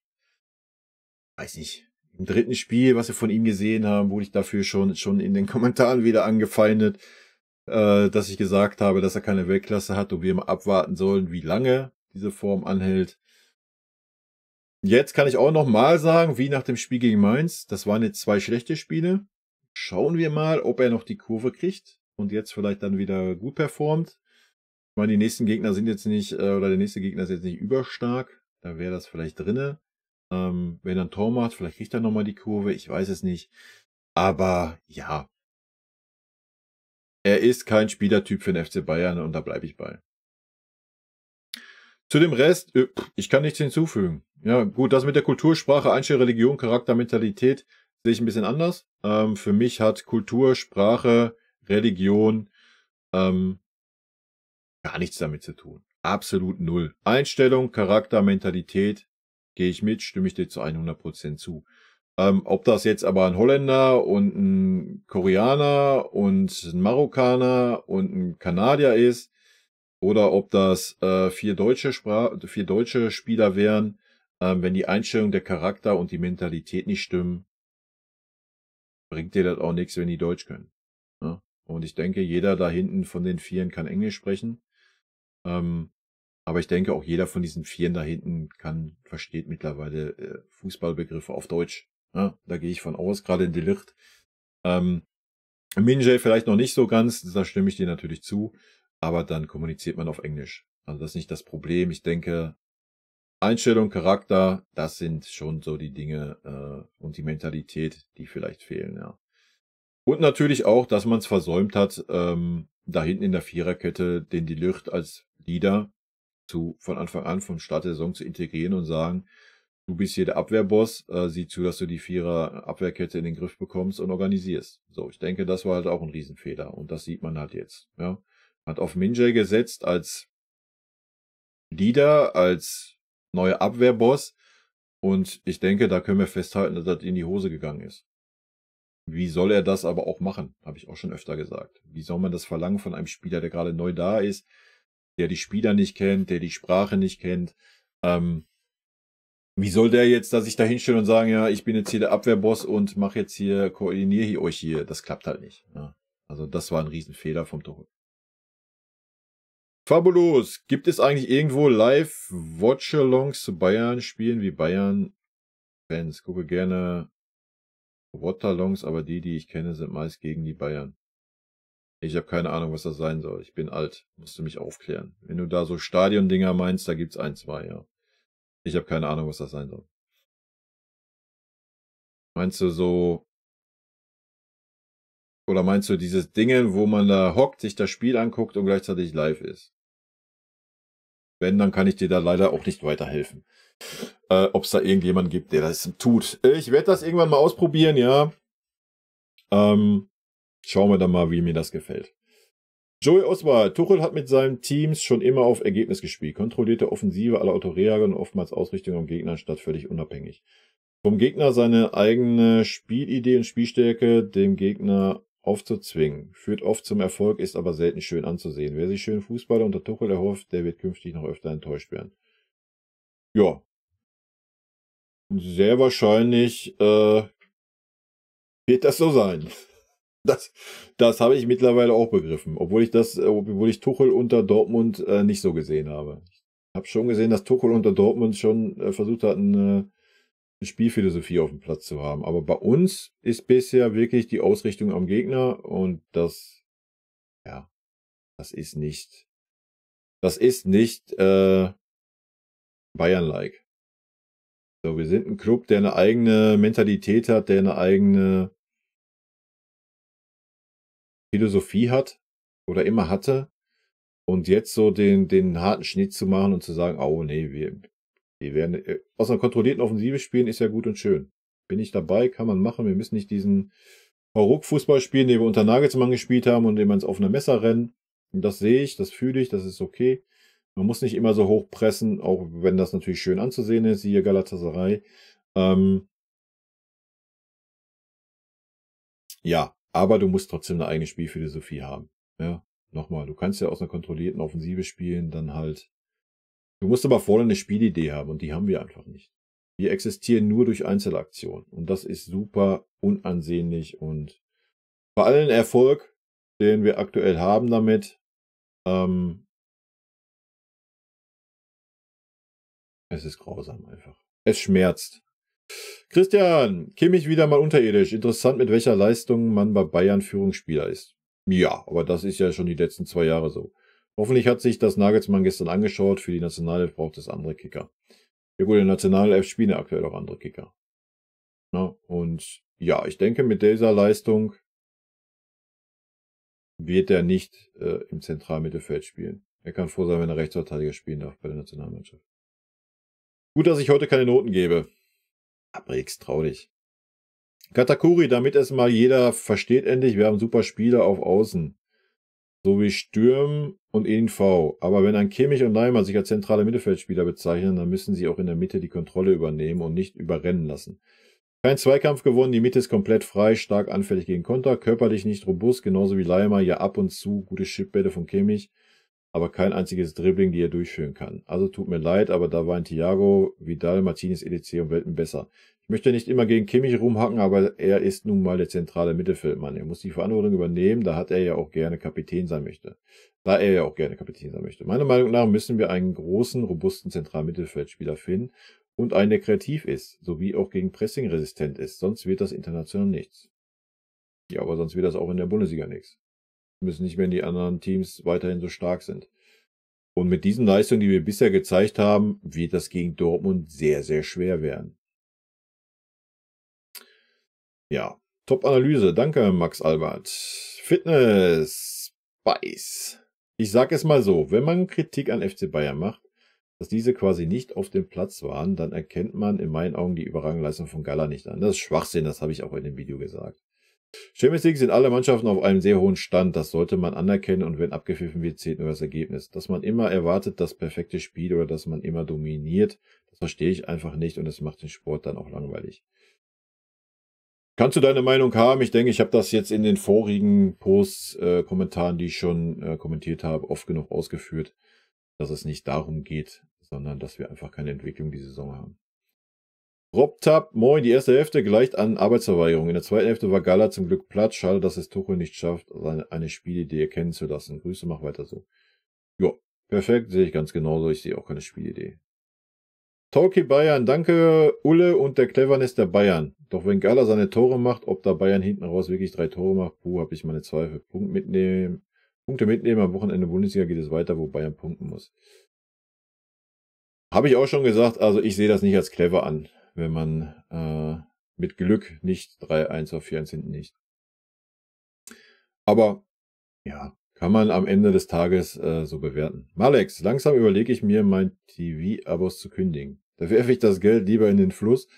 weiß nicht, im dritten Spiel, was wir von ihm gesehen haben, wurde ich dafür schon in den Kommentaren wieder angefeindet, dass ich gesagt habe, dass er keine Weltklasse hat und wir mal abwarten sollen, wie lange diese Form anhält. Jetzt kann ich auch noch mal sagen, wie nach dem Spiel gegen Mainz, das waren jetzt 2 schlechte Spiele. Schauen wir mal, ob er noch die Kurve kriegt und jetzt vielleicht dann wieder gut performt. Ich meine, die nächsten Gegner sind jetzt nicht, oder der nächste Gegner ist jetzt nicht überstark. Da wäre das vielleicht drinne. Wenn er ein Tor macht, vielleicht kriegt er nochmal die Kurve. Ich weiß es nicht. Aber ja, er ist kein Spielertyp für den FC Bayern und da bleibe ich bei. Zu dem Rest, ich kann nichts hinzufügen. Ja, gut, das mit der Kultur, Sprache, Einstellung, Religion, Charakter, Mentalität sehe ich ein bisschen anders. Für mich hat Kultur, Sprache, Religion gar nichts damit zu tun. Absolut null. Einstellung, Charakter, Mentalität, gehe ich mit, stimme ich dir zu 100% zu. Ob das jetzt aber ein Holländer und ein Koreaner und ein Marokkaner und ein Kanadier ist, oder ob das 4 deutsche Spieler wären, wenn die Einstellung, der Charakter und die Mentalität nicht stimmen, bringt dir das auch nichts, wenn die Deutsch können. Ja? Und ich denke, jeder da hinten von den Vieren kann Englisch sprechen. Aber ich denke, auch jeder von diesen Vieren da hinten versteht mittlerweile Fußballbegriffe auf Deutsch. Ja? Da gehe ich von aus, gerade in De Ligt. Minjay vielleicht noch nicht so ganz, da stimme ich dir natürlich zu. Aber dann kommuniziert man auf Englisch. Also das ist nicht das Problem. Ich denke, Einstellung, Charakter, das sind schon so die Dinge und die Mentalität, die vielleicht fehlen, ja. Und natürlich auch, dass man es versäumt hat, da hinten in der Viererkette den De Ligt als Leader von Anfang an, vom Start der Saison zu integrieren und sagen, du bist hier der Abwehrboss, sieh zu, dass du die Vierer-Abwehrkette in den Griff bekommst und organisierst. So, ich denke, das war halt auch ein Riesenfehler und das sieht man halt jetzt, ja. Hat auf Minjay gesetzt als Leader, als neuer Abwehrboss. Und ich denke, da können wir festhalten, dass das in die Hose gegangen ist. Wie soll er das aber auch machen? Habe ich auch schon öfter gesagt. Wie soll man das verlangen von einem Spieler, der gerade neu da ist, der die Spieler nicht kennt, der die Sprache nicht kennt? Wie soll der jetzt da sich da hinstellen und sagen, ja, ich bin jetzt hier der Abwehrboss und mache jetzt hier, koordiniere euch hier? Das klappt halt nicht. Ja. Also das war ein Riesenfehler vom Tuchel. Fabulous. Gibt es eigentlich irgendwo Live-Watch-Alongs zu Bayern-Spielen wie Bayern-Fans? Gucke gerne Watch-Alongs, aber die ich kenne, sind meist gegen die Bayern. Ich habe keine Ahnung, was das sein soll. Ich bin alt. Musst du mich aufklären. Wenn du da so Stadion-Dinger meinst, da gibt's 1, 2, ja. Ich habe keine Ahnung, was das sein soll. Meinst du so... Oder meinst du dieses Dingen, wo man da hockt, sich das Spiel anguckt und gleichzeitig live ist? Wenn, dann kann ich dir da leider auch nicht weiterhelfen. Ob es da irgendjemanden gibt, der das tut. Ich werde das irgendwann mal ausprobieren, ja. Schauen wir dann mal, wie mir das gefällt. Joey Oswald. Tuchel hat mit seinen Teams schon immer auf Ergebnis gespielt. Kontrollierte Offensive aller Autoreager und oftmals Ausrichtung am Gegner statt völlig unabhängig. Vom Gegner seine eigene Spielidee und Spielstärke dem Gegner aufzuzwingen. Führt oft zum Erfolg, ist aber selten schön anzusehen. Wer sich schön Fußballer unter Tuchel erhofft, der wird künftig noch öfter enttäuscht werden. Ja. Sehr wahrscheinlich wird das so sein. Das habe ich mittlerweile auch begriffen, obwohl ich Tuchel unter Dortmund nicht so gesehen habe. Ich habe schon gesehen, dass Tuchel unter Dortmund schon versucht hat, eine Spielphilosophie auf dem Platz zu haben. Aber bei uns ist bisher wirklich die Ausrichtung am Gegner und das ist nicht Bayern-like. So, wir sind ein Club, der eine eigene Mentalität hat, der eine eigene Philosophie hat oder immer hatte. Und jetzt so den harten Schnitt zu machen und zu sagen, oh nee, wir werden aus einer kontrollierten Offensive spielen, ist ja gut und schön. Bin ich dabei, kann man machen. Wir müssen nicht diesen Hauruck-Fußball spielen, den wir unter Nagelsmann gespielt haben und den wir ins offene Messer rennen. Und das sehe ich, das fühle ich, das ist okay. Man muss nicht immer so hoch pressen, auch wenn das natürlich schön anzusehen ist, siehe Galatasaray. Ja, aber du musst trotzdem eine eigene Spielphilosophie haben. Ja, nochmal, du kannst ja aus einer kontrollierten Offensive spielen, dann halt. Du musst aber vorne eine Spielidee haben und die haben wir einfach nicht. Wir existieren nur durch Einzelaktionen und das ist super unansehnlich und bei allen Erfolg, den wir aktuell haben damit, es ist grausam einfach. Es schmerzt. Christian, Kimmich wieder mal unterirdisch. Interessant, mit welcher Leistung man bei Bayern Führungsspieler ist. Ja, aber das ist ja schon die letzten 2 Jahre so. Hoffentlich hat sich das Nagelsmann gestern angeschaut. Für die Nationalelf braucht es andere Kicker. Ja gut, in der Nationalelf spielen ja aktuell auch andere Kicker. Ja, und ja, ich denke, mit dieser Leistung wird er nicht im Zentralmittelfeld spielen. Er kann froh sein, wenn er Rechtsverteidiger spielen darf bei der Nationalmannschaft. Gut, dass ich heute keine Noten gebe. Abrix, trau dich. Katakuri, damit es mal jeder versteht endlich, wir haben super Spieler auf Außen. So wie Stürm und ENV. Aber wenn ein Kimmich und Neumann sich als zentrale Mittelfeldspieler bezeichnen, dann müssen sie auch in der Mitte die Kontrolle übernehmen und nicht überrennen lassen. Kein Zweikampf gewonnen, die Mitte ist komplett frei, stark anfällig gegen Konter, körperlich nicht robust, genauso wie Leimer, ja ab und zu gute Chipbälle von Kimmich, aber kein einziges Dribbling, die er durchführen kann. Also tut mir leid, aber da waren Thiago, Vidal, Martinez, EDC und Welten besser. Ich möchte nicht immer gegen Kimmich rumhacken, aber er ist nun mal der zentrale Mittelfeldmann. Er muss die Verantwortung übernehmen, da hat er ja auch gerne Kapitän sein möchte. Meiner Meinung nach müssen wir einen großen, robusten zentralen Mittelfeldspieler finden und einen, der kreativ ist, sowie auch gegen Pressing resistent ist. Sonst wird das international nichts. Ja, aber sonst wird das auch in der Bundesliga nichts. Wir müssen nicht, wenn die anderen Teams weiterhin so stark sind. Und mit diesen Leistungen, die wir bisher gezeigt haben, wird das gegen Dortmund sehr, sehr schwer werden. Ja, Top-Analyse. Danke, Max Albert. Fitness. Spice. Ich sage es mal so, wenn man Kritik an FC Bayern macht, dass diese quasi nicht auf dem Platz waren, dann erkennt man in meinen Augen die überragende Leistung von Gala nicht an. Das ist Schwachsinn, das habe ich auch in dem Video gesagt. Champions League sind alle Mannschaften auf einem sehr hohen Stand, das sollte man anerkennen und wenn abgepfiffen wird, zählt nur das Ergebnis. Dass man immer erwartet, das perfekte Spiel oder dass man immer dominiert, das verstehe ich einfach nicht und das macht den Sport dann auch langweilig. Kannst du deine Meinung haben? Ich denke, ich habe das jetzt in den vorigen Posts, Kommentaren, die ich schon kommentiert habe, oft genug ausgeführt, dass es nicht darum geht, sondern dass wir einfach keine Entwicklung diese Saison haben. Rob Tapp, moin, die erste Hälfte gleicht an Arbeitsverweigerung. In der zweiten Hälfte war Gala zum Glück platt. Schade, dass es Tuchel nicht schafft, eine Spielidee erkennen zu lassen. Grüße, mach weiter so. Ja, perfekt, sehe ich ganz genauso. Ich sehe auch keine Spielidee. Talkie Bayern, danke Ulle und der Cleverness der Bayern. Doch wenn Gala seine Tore macht, ob da Bayern hinten raus wirklich 3 Tore macht, habe ich meine Zweifel. Punkte mitnehmen, am Wochenende Bundesliga geht es weiter, wo Bayern punkten muss. Habe ich auch schon gesagt, also ich sehe das nicht als clever an, wenn man mit Glück nicht 3-1 auf 4-1 hinten liegt. Aber ja, kann man am Ende des Tages so bewerten. Malex, langsam überlege ich mir, mein TV-Abos zu kündigen. Da werfe ich das Geld lieber in den Fluss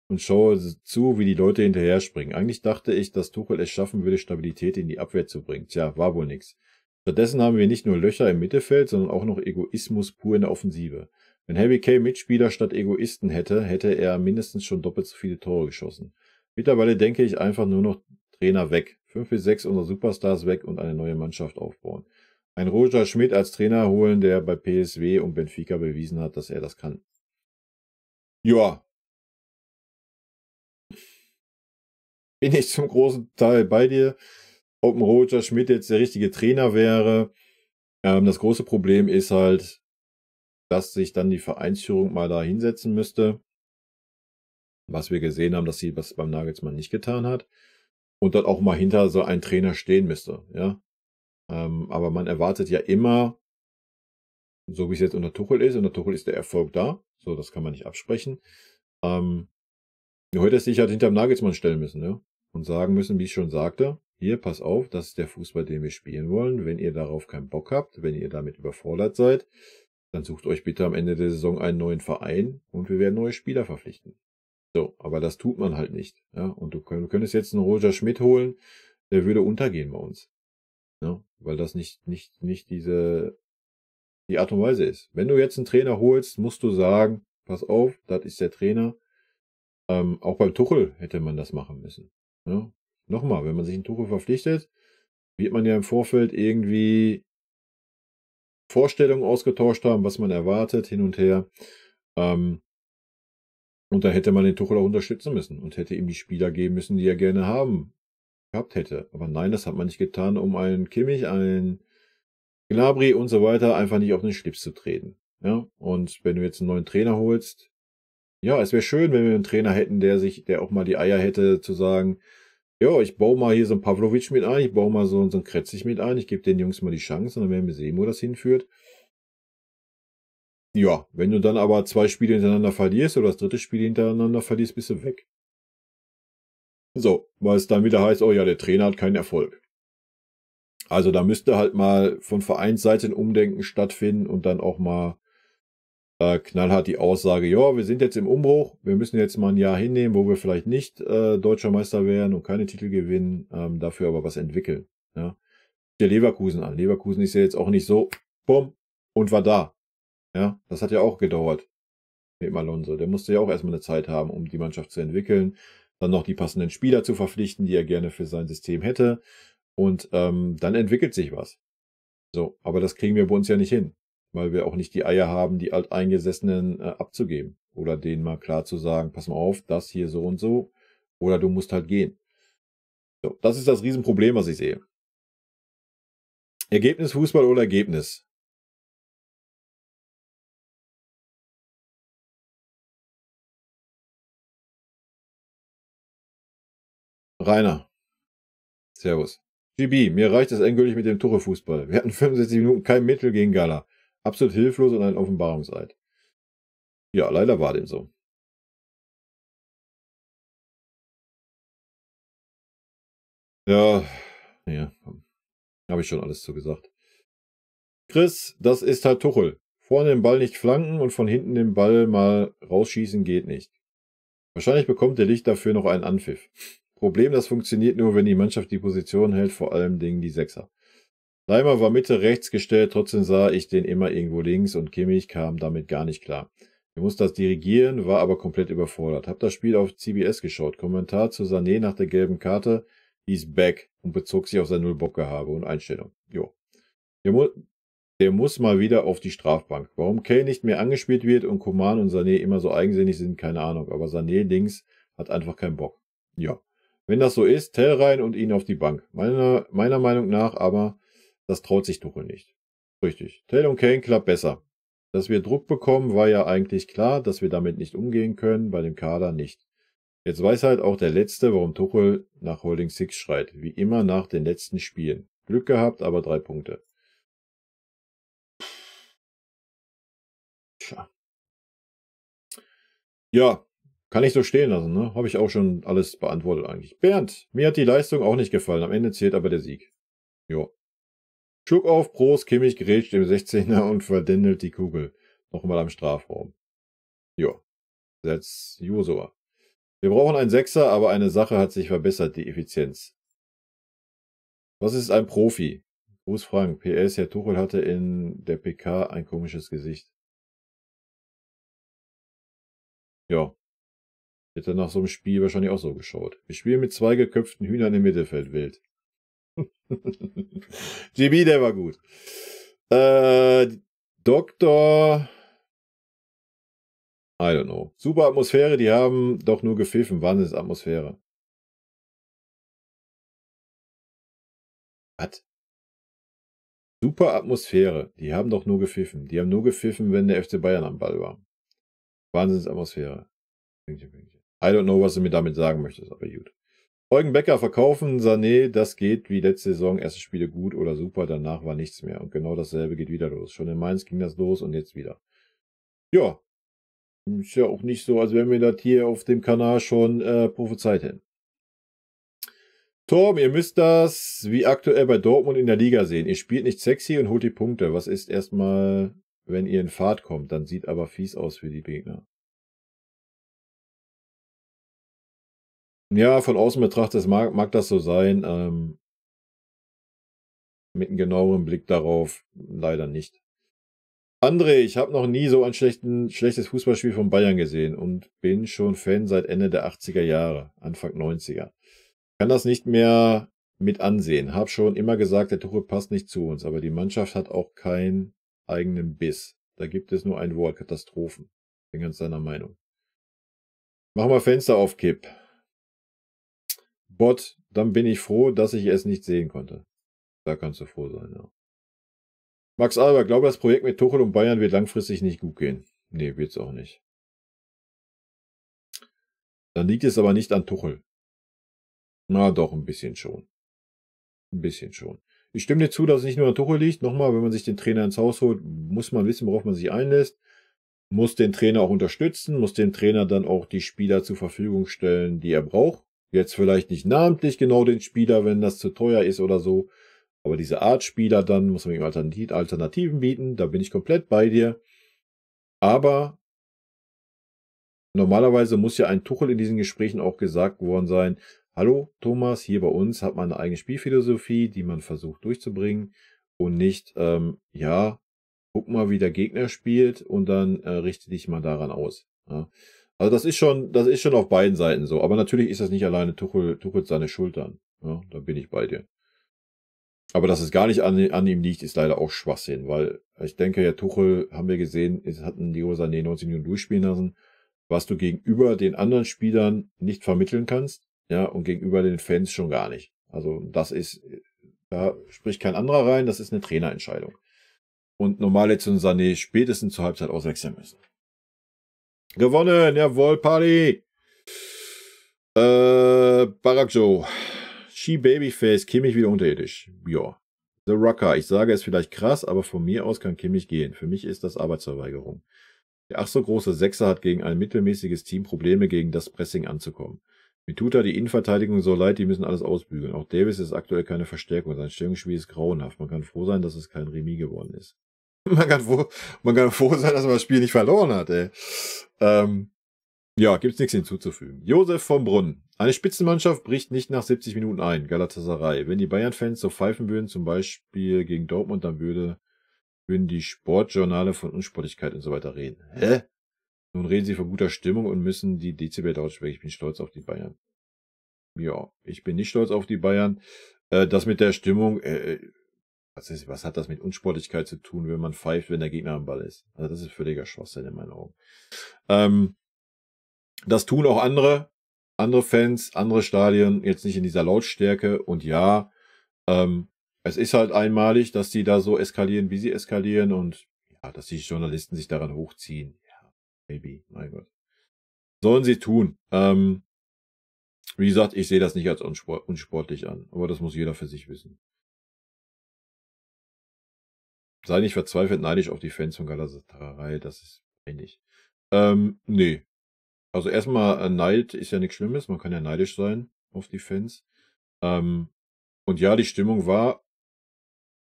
und schaue zu, wie die Leute hinterher springen. Eigentlich dachte ich, dass Tuchel es schaffen würde, Stabilität in die Abwehr zu bringen. Tja, war wohl nix. Stattdessen haben wir nicht nur Löcher im Mittelfeld, sondern auch noch Egoismus pur in der Offensive. Wenn Harry Kane Mitspieler statt Egoisten hätte, hätte er mindestens schon doppelt so viele Tore geschossen. Mittlerweile denke ich einfach nur noch Trainer weg. 5 bis 6 unserer Superstars weg und eine neue Mannschaft aufbauen. Ein Roger Schmidt als Trainer holen, der bei PSW und Benfica bewiesen hat, dass er das kann. Ja. Bin ich zum großen Teil bei dir. Ob ein Roger Schmidt jetzt der richtige Trainer wäre. Das große Problem ist halt, dass sich dann die Vereinsführung mal da hinsetzen müsste. Was wir gesehen haben, dass sie das beim Nagelsmann nicht getan hat. Und dann auch mal hinter so ein Trainer stehen müsste. Ja. Aber man erwartet ja immer, so wie es jetzt unter Tuchel ist, unter Tuchel ist der Erfolg da. So, das kann man nicht absprechen. Heute hätte es sich halt hinterm Nagelsmann stellen müssen, ja. Und sagen müssen, wie ich schon sagte, hier, pass auf, das ist der Fußball, den wir spielen wollen. Wenn ihr darauf keinen Bock habt, wenn ihr damit überfordert seid, dann sucht euch bitte am Ende der Saison einen neuen Verein und wir werden neue Spieler verpflichten. So, aber das tut man halt nicht. Ja? Und du könntest jetzt einen Roger Schmidt holen, der würde untergehen bei uns. Ja? Weil das nicht die Art und Weise ist. Wenn du jetzt einen Trainer holst, musst du sagen, pass auf, das ist der Trainer. Auch beim Tuchel hätte man das machen müssen. Ja? Nochmal, wenn man sich in Tuchel verpflichtet, wird man ja im Vorfeld irgendwie Vorstellungen ausgetauscht haben, was man erwartet, hin und her. Und da hätte man den Tuchel auch unterstützen müssen und hätte ihm die Spieler geben müssen, die er gerne gehabt hätte. Aber nein, das hat man nicht getan, um einen Kimmich, einen Gnabry und so weiter einfach nicht auf den Schlips zu treten. Ja, und wenn du jetzt einen neuen Trainer holst, ja, es wäre schön, wenn wir einen Trainer hätten, der auch mal die Eier hätte zu sagen, ja, ich baue mal hier so einen Pavlovic mit ein, ich baue mal so einen Kretzig mit ein, ich gebe den Jungs mal die Chance und dann werden wir sehen, wo das hinführt. Ja, wenn du dann aber 2 Spiele hintereinander verlierst oder das 3. Spiel hintereinander verlierst, bist du weg. So, weil es dann wieder heißt, oh ja, der Trainer hat keinen Erfolg. Also da müsste halt mal von Vereinsseite ein Umdenken stattfinden und dann auch mal knallhart die Aussage, ja, wir sind jetzt im Umbruch, wir müssen jetzt mal ein Jahr hinnehmen, wo wir vielleicht nicht Deutscher Meister werden und keine Titel gewinnen, dafür aber was entwickeln. Ja. Der Leverkusen an. Leverkusen ist ja jetzt auch nicht so, bumm, und war da. Ja, das hat ja auch gedauert mit Alonso. Der musste ja auch erstmal eine Zeit haben, um die Mannschaft zu entwickeln, dann noch die passenden Spieler zu verpflichten, die er gerne für sein System hätte. Und dann entwickelt sich was. So, aber das kriegen wir bei uns ja nicht hin, weil wir auch nicht die Eier haben, die Alteingesessenen abzugeben oder denen mal klar zu sagen, pass mal auf, das hier so und so oder du musst halt gehen. So, das ist das Riesenproblem, was ich sehe. Ergebnis Fußball oder Ergebnis? Rainer, Servus. GB, mir reicht es endgültig mit dem Tuchel-Fußball. Wir hatten 65 Minuten kein Mittel gegen Gala. Absolut hilflos und ein Offenbarungseid. Ja, leider war dem so. Ja, habe ich schon alles zu gesagt. Chris, das ist halt Tuchel. Vorne den Ball nicht flanken und von hinten den Ball mal rausschießen geht nicht. Wahrscheinlich bekommt der Licht dafür noch einen Anpfiff. Problem, das funktioniert nur, wenn die Mannschaft die Position hält, vor allem Dingen die Sechser. Leimer war Mitte rechts gestellt, trotzdem sah ich den immer irgendwo links und Kimmich kam damit gar nicht klar. Er musste das dirigieren, war aber komplett überfordert. Hab das Spiel auf CBS geschaut. Kommentar zu Sané nach der gelben Karte, he's back und bezog sich auf sein Null-Bock-Gehabe und Einstellung. Jo. Der muss mal wieder auf die Strafbank. Warum Kane nicht mehr angespielt wird und Coman und Sané immer so eigensinnig sind, keine Ahnung. Aber Sané links hat einfach keinen Bock. Ja. Wenn das so ist, Tell rein und ihn auf die Bank. Meiner Meinung nach aber, das traut sich Tuchel nicht. Richtig. Tell und Kane klappt besser. Dass wir Druck bekommen, war ja eigentlich klar, dass wir damit nicht umgehen können, bei dem Kader nicht. Jetzt weiß halt auch der Letzte, warum Tuchel nach Holding Six schreit. Wie immer nach den letzten Spielen. Glück gehabt, aber 3 Punkte. Tja. Ja, kann ich so stehen lassen, ne? Habe ich auch schon alles beantwortet eigentlich. Bernd, mir hat die Leistung auch nicht gefallen. Am Ende zählt aber der Sieg. Jo. Schluck auf, Prost, Kimmich grätscht im 16er und verdändelt die Kugel. Nochmal am Strafraum. Jo. That's Josua. Wir brauchen einen Sechser, aber eine Sache hat sich verbessert, die Effizienz. Was ist ein Profi? Gruß Frank. PS, Herr Tuchel hatte in der PK ein komisches Gesicht. Ja. Hätte nach so einem Spiel wahrscheinlich auch so geschaut. Wir spielen mit 2 geköpften Hühnern im Mittelfeld wild. GB, der war gut. Doktor. I don't know. Super Atmosphäre, die haben doch nur gepfiffen. Wahnsinnsatmosphäre. Was? Super Atmosphäre, die haben doch nur gepfiffen. Die haben nur gepfiffen, wenn der FC Bayern am Ball war. Wahnsinnsatmosphäre. I don't know, was du mir damit sagen möchtest, aber gut. Eugen Becker verkaufen, Sané, das geht wie letzte Saison, erste Spiele gut oder super, danach war nichts mehr. Und genau dasselbe geht wieder los. Schon in Mainz ging das los und jetzt wieder. Ja, ist ja auch nicht so, als wenn wir das hier auf dem Kanal schon prophezeit hätten. Torben, ihr müsst das wie aktuell bei Dortmund in der Liga sehen. Ihr spielt nicht sexy und holt die Punkte. Was ist erstmal, wenn ihr in Fahrt kommt? Dann sieht aber fies aus für die Gegner. Ja, von außen betrachtet mag das so sein. Mit einem genaueren Blick darauf leider nicht. André, ich habe noch nie so ein schlechtes Fußballspiel von Bayern gesehen und bin schon Fan seit Ende der 80er Jahre, Anfang 90er. kann das nicht mehr mit ansehen. Hab schon immer gesagt, der Tuchel passt nicht zu uns, aber die Mannschaft hat auch keinen eigenen Biss. Da gibt es nur ein Wort, Katastrophen. Bin ganz deiner Meinung. Mach mal Fenster auf Kipp. Bot, dann bin ich froh, dass ich es nicht sehen konnte. Da kannst du froh sein, ja. Max Albert, glaube, das Projekt mit Tuchel und Bayern wird langfristig nicht gut gehen. Nee, wird's auch nicht. Dann liegt es aber nicht an Tuchel. Na doch, ein bisschen schon. Ein bisschen schon. Ich stimme dir zu, dass es nicht nur an Tuchel liegt. Nochmal, wenn man sich den Trainer ins Haus holt, muss man wissen, worauf man sich einlässt. Muss den Trainer auch unterstützen, muss dem Trainer dann auch die Spieler zur Verfügung stellen, die er braucht. Jetzt vielleicht nicht namentlich genau den Spieler, wenn das zu teuer ist oder so. Aber diese Art Spieler dann muss man ihm Alternativen bieten. Da bin ich komplett bei dir. Aber normalerweise muss ja ein Tuchel in diesen Gesprächen auch gesagt worden sein, hallo Thomas, hier bei uns hat man eine eigene Spielphilosophie, die man versucht durchzubringen und nicht, ja, guck mal, wie der Gegner spielt und dann richte dich mal daran aus. Ja. Also das ist schon auf beiden Seiten so. Aber natürlich ist das nicht alleine Tuchel seine Schultern. Ja, da bin ich bei dir. Aber dass es gar nicht an ihm liegt, ist leider auch Schwachsinn, weil ich denke, ja, Tuchel, haben wir gesehen, hatten die Sané 90 Minuten durchspielen lassen, was du gegenüber den anderen Spielern nicht vermitteln kannst, ja, und gegenüber den Fans schon gar nicht. Also das ist, da spricht kein anderer rein, das ist eine Trainerentscheidung. Und normal hätte Sané spätestens zur Halbzeit auswechseln müssen. Gewonnen, jawohl, Party! Barack Joe. She Babyface, Kimmich wieder unterirdisch. Ja. The Rocker, ich sage es vielleicht krass, aber von mir aus kann Kimmich gehen. Für mich ist das Arbeitsverweigerung. Der ach so große Sechser hat gegen ein mittelmäßiges Team Probleme, gegen das Pressing anzukommen. Mir tut da die Innenverteidigung so leid, die müssen alles ausbügeln. Auch Davis ist aktuell keine Verstärkung. Sein Stellungsspiel ist grauenhaft. Man kann froh sein, dass es kein Remis geworden ist. Man kann froh sein, dass man das Spiel nicht verloren hat, ey. Ja, gibt's nichts hinzuzufügen. Josef vom Brunn. Eine Spitzenmannschaft bricht nicht nach 70 Minuten ein. Galatasaray. Wenn die Bayern-Fans so pfeifen würden, zum Beispiel gegen Dortmund, dann würden die Sportjournale von Unsportlichkeit und so weiter reden. Hä? Nun reden sie von guter Stimmung und müssen die Dezibel lautsprechen. Ich bin stolz auf die Bayern. Ja, ich bin nicht stolz auf die Bayern. Das mit der Stimmung, was hat das mit Unsportlichkeit zu tun, wenn man pfeift, wenn der Gegner am Ball ist? Also das ist völliger Schwachsinn in meinen Augen. Das tun auch andere Fans, andere Stadien, jetzt nicht in dieser Lautstärke. Und ja, es ist halt einmalig, dass die da so eskalieren, wie sie eskalieren und ja, dass die Journalisten sich daran hochziehen. Ja, maybe, mein Gott. Sollen sie tun. Wie gesagt, ich sehe das nicht als unsportlich an, aber das muss jeder für sich wissen. Sei nicht verzweifelt neidisch auf die Fans von Galatasaray, das ist ähnlich. Nee. Also erstmal, Neid ist ja nichts Schlimmes, man kann ja neidisch sein auf die Fans. Und ja, die Stimmung war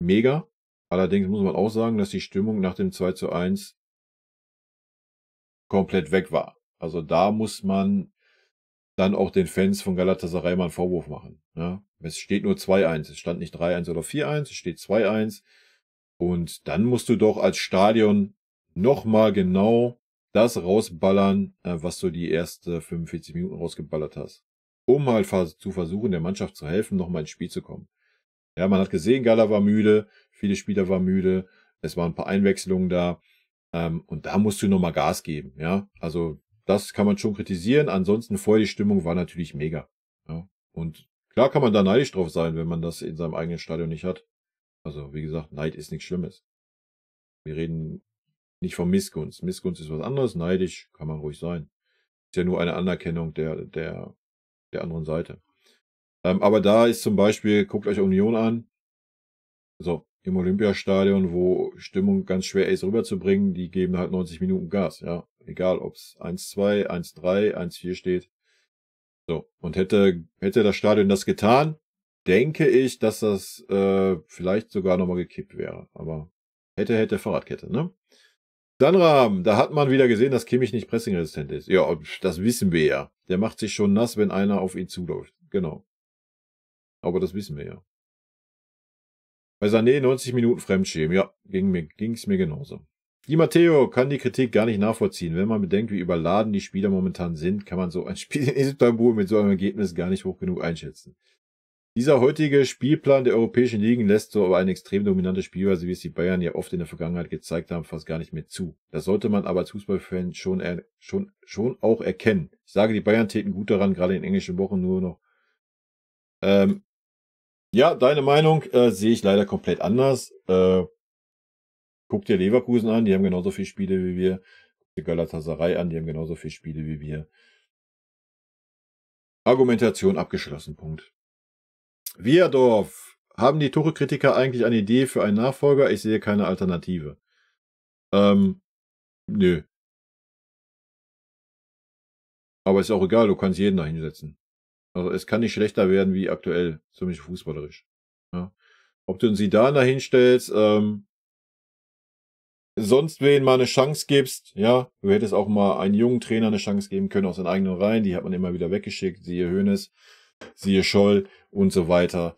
mega. Allerdings muss man auch sagen, dass die Stimmung nach dem 2:1 komplett weg war. Also da muss man dann auch den Fans von Galatasaray mal einen Vorwurf machen. Ja? Es steht nur 2:1, es stand nicht 3:1 oder 4:1, es steht 2:1. Und dann musst du doch als Stadion nochmal genau das rausballern, was du die ersten 45 Minuten rausgeballert hast. Um halt zu versuchen, der Mannschaft zu helfen, nochmal ins Spiel zu kommen. Ja, man hat gesehen, Gala war müde, viele Spieler waren müde, es waren ein paar Einwechslungen da. Und da musst du nochmal Gas geben. Ja, also das kann man schon kritisieren. Ansonsten vorher die Stimmung war natürlich mega. Ja, und klar kann man da neidisch drauf sein, wenn man das in seinem eigenen Stadion nicht hat. Also, wie gesagt, Neid ist nichts Schlimmes. Wir reden nicht von Missgunst. Missgunst ist was anderes. Neidisch kann man ruhig sein. Ist ja nur eine Anerkennung der anderen Seite. Aber da ist zum Beispiel, guckt euch Union an. So, im Olympiastadion, wo Stimmung ganz schwer ist rüberzubringen, die geben halt 90 Minuten Gas. Ja, egal ob es 1-2, 1-3, 1-4 steht. So, und hätte das Stadion das getan, denke ich, dass das vielleicht sogar nochmal gekippt wäre. Aber hätte Fahrradkette, ne? Sanram, da hat man wieder gesehen, dass Kimmich nicht pressingresistent ist. Ja, das wissen wir ja. Der macht sich schon nass, wenn einer auf ihn zuläuft. Genau. Aber das wissen wir ja. Bei Sané 90 Minuten Fremdschämen. Ja, ging's mir genauso. Die Matteo kann die Kritik gar nicht nachvollziehen. Wenn man bedenkt, wie überladen die Spieler momentan sind, kann man so ein Spiel in Istanbul mit so einem Ergebnis gar nicht hoch genug einschätzen. Dieser heutige Spielplan der europäischen Ligen lässt so aber eine extrem dominante Spielweise, wie es die Bayern ja oft in der Vergangenheit gezeigt haben, fast gar nicht mehr zu. Das sollte man aber als Fußballfan schon auch erkennen. Ich sage, die Bayern täten gut daran, gerade in englischen Wochen nur noch. Ja, deine Meinung sehe ich leider komplett anders. Guck dir Leverkusen an, die haben genauso viele Spiele wie wir. Guck dir Galatasaray an, die haben genauso viele Spiele wie wir. Argumentation abgeschlossen, Punkt. Wierdorf. Haben die Tuchel-Kritiker eigentlich eine Idee für einen Nachfolger? Ich sehe keine Alternative. Nö. Aber ist auch egal, du kannst jeden da hinsetzen. Also es kann nicht schlechter werden wie aktuell, zumindest fußballerisch. Ja. Ob du einen Zidane da hinstellst, sonst wen mal eine Chance gibst, ja, du hättest auch mal einen jungen Trainer eine Chance geben können aus den eigenen Reihen, die hat man immer wieder weggeschickt, siehe Hoeneß, siehe Scholl und so weiter.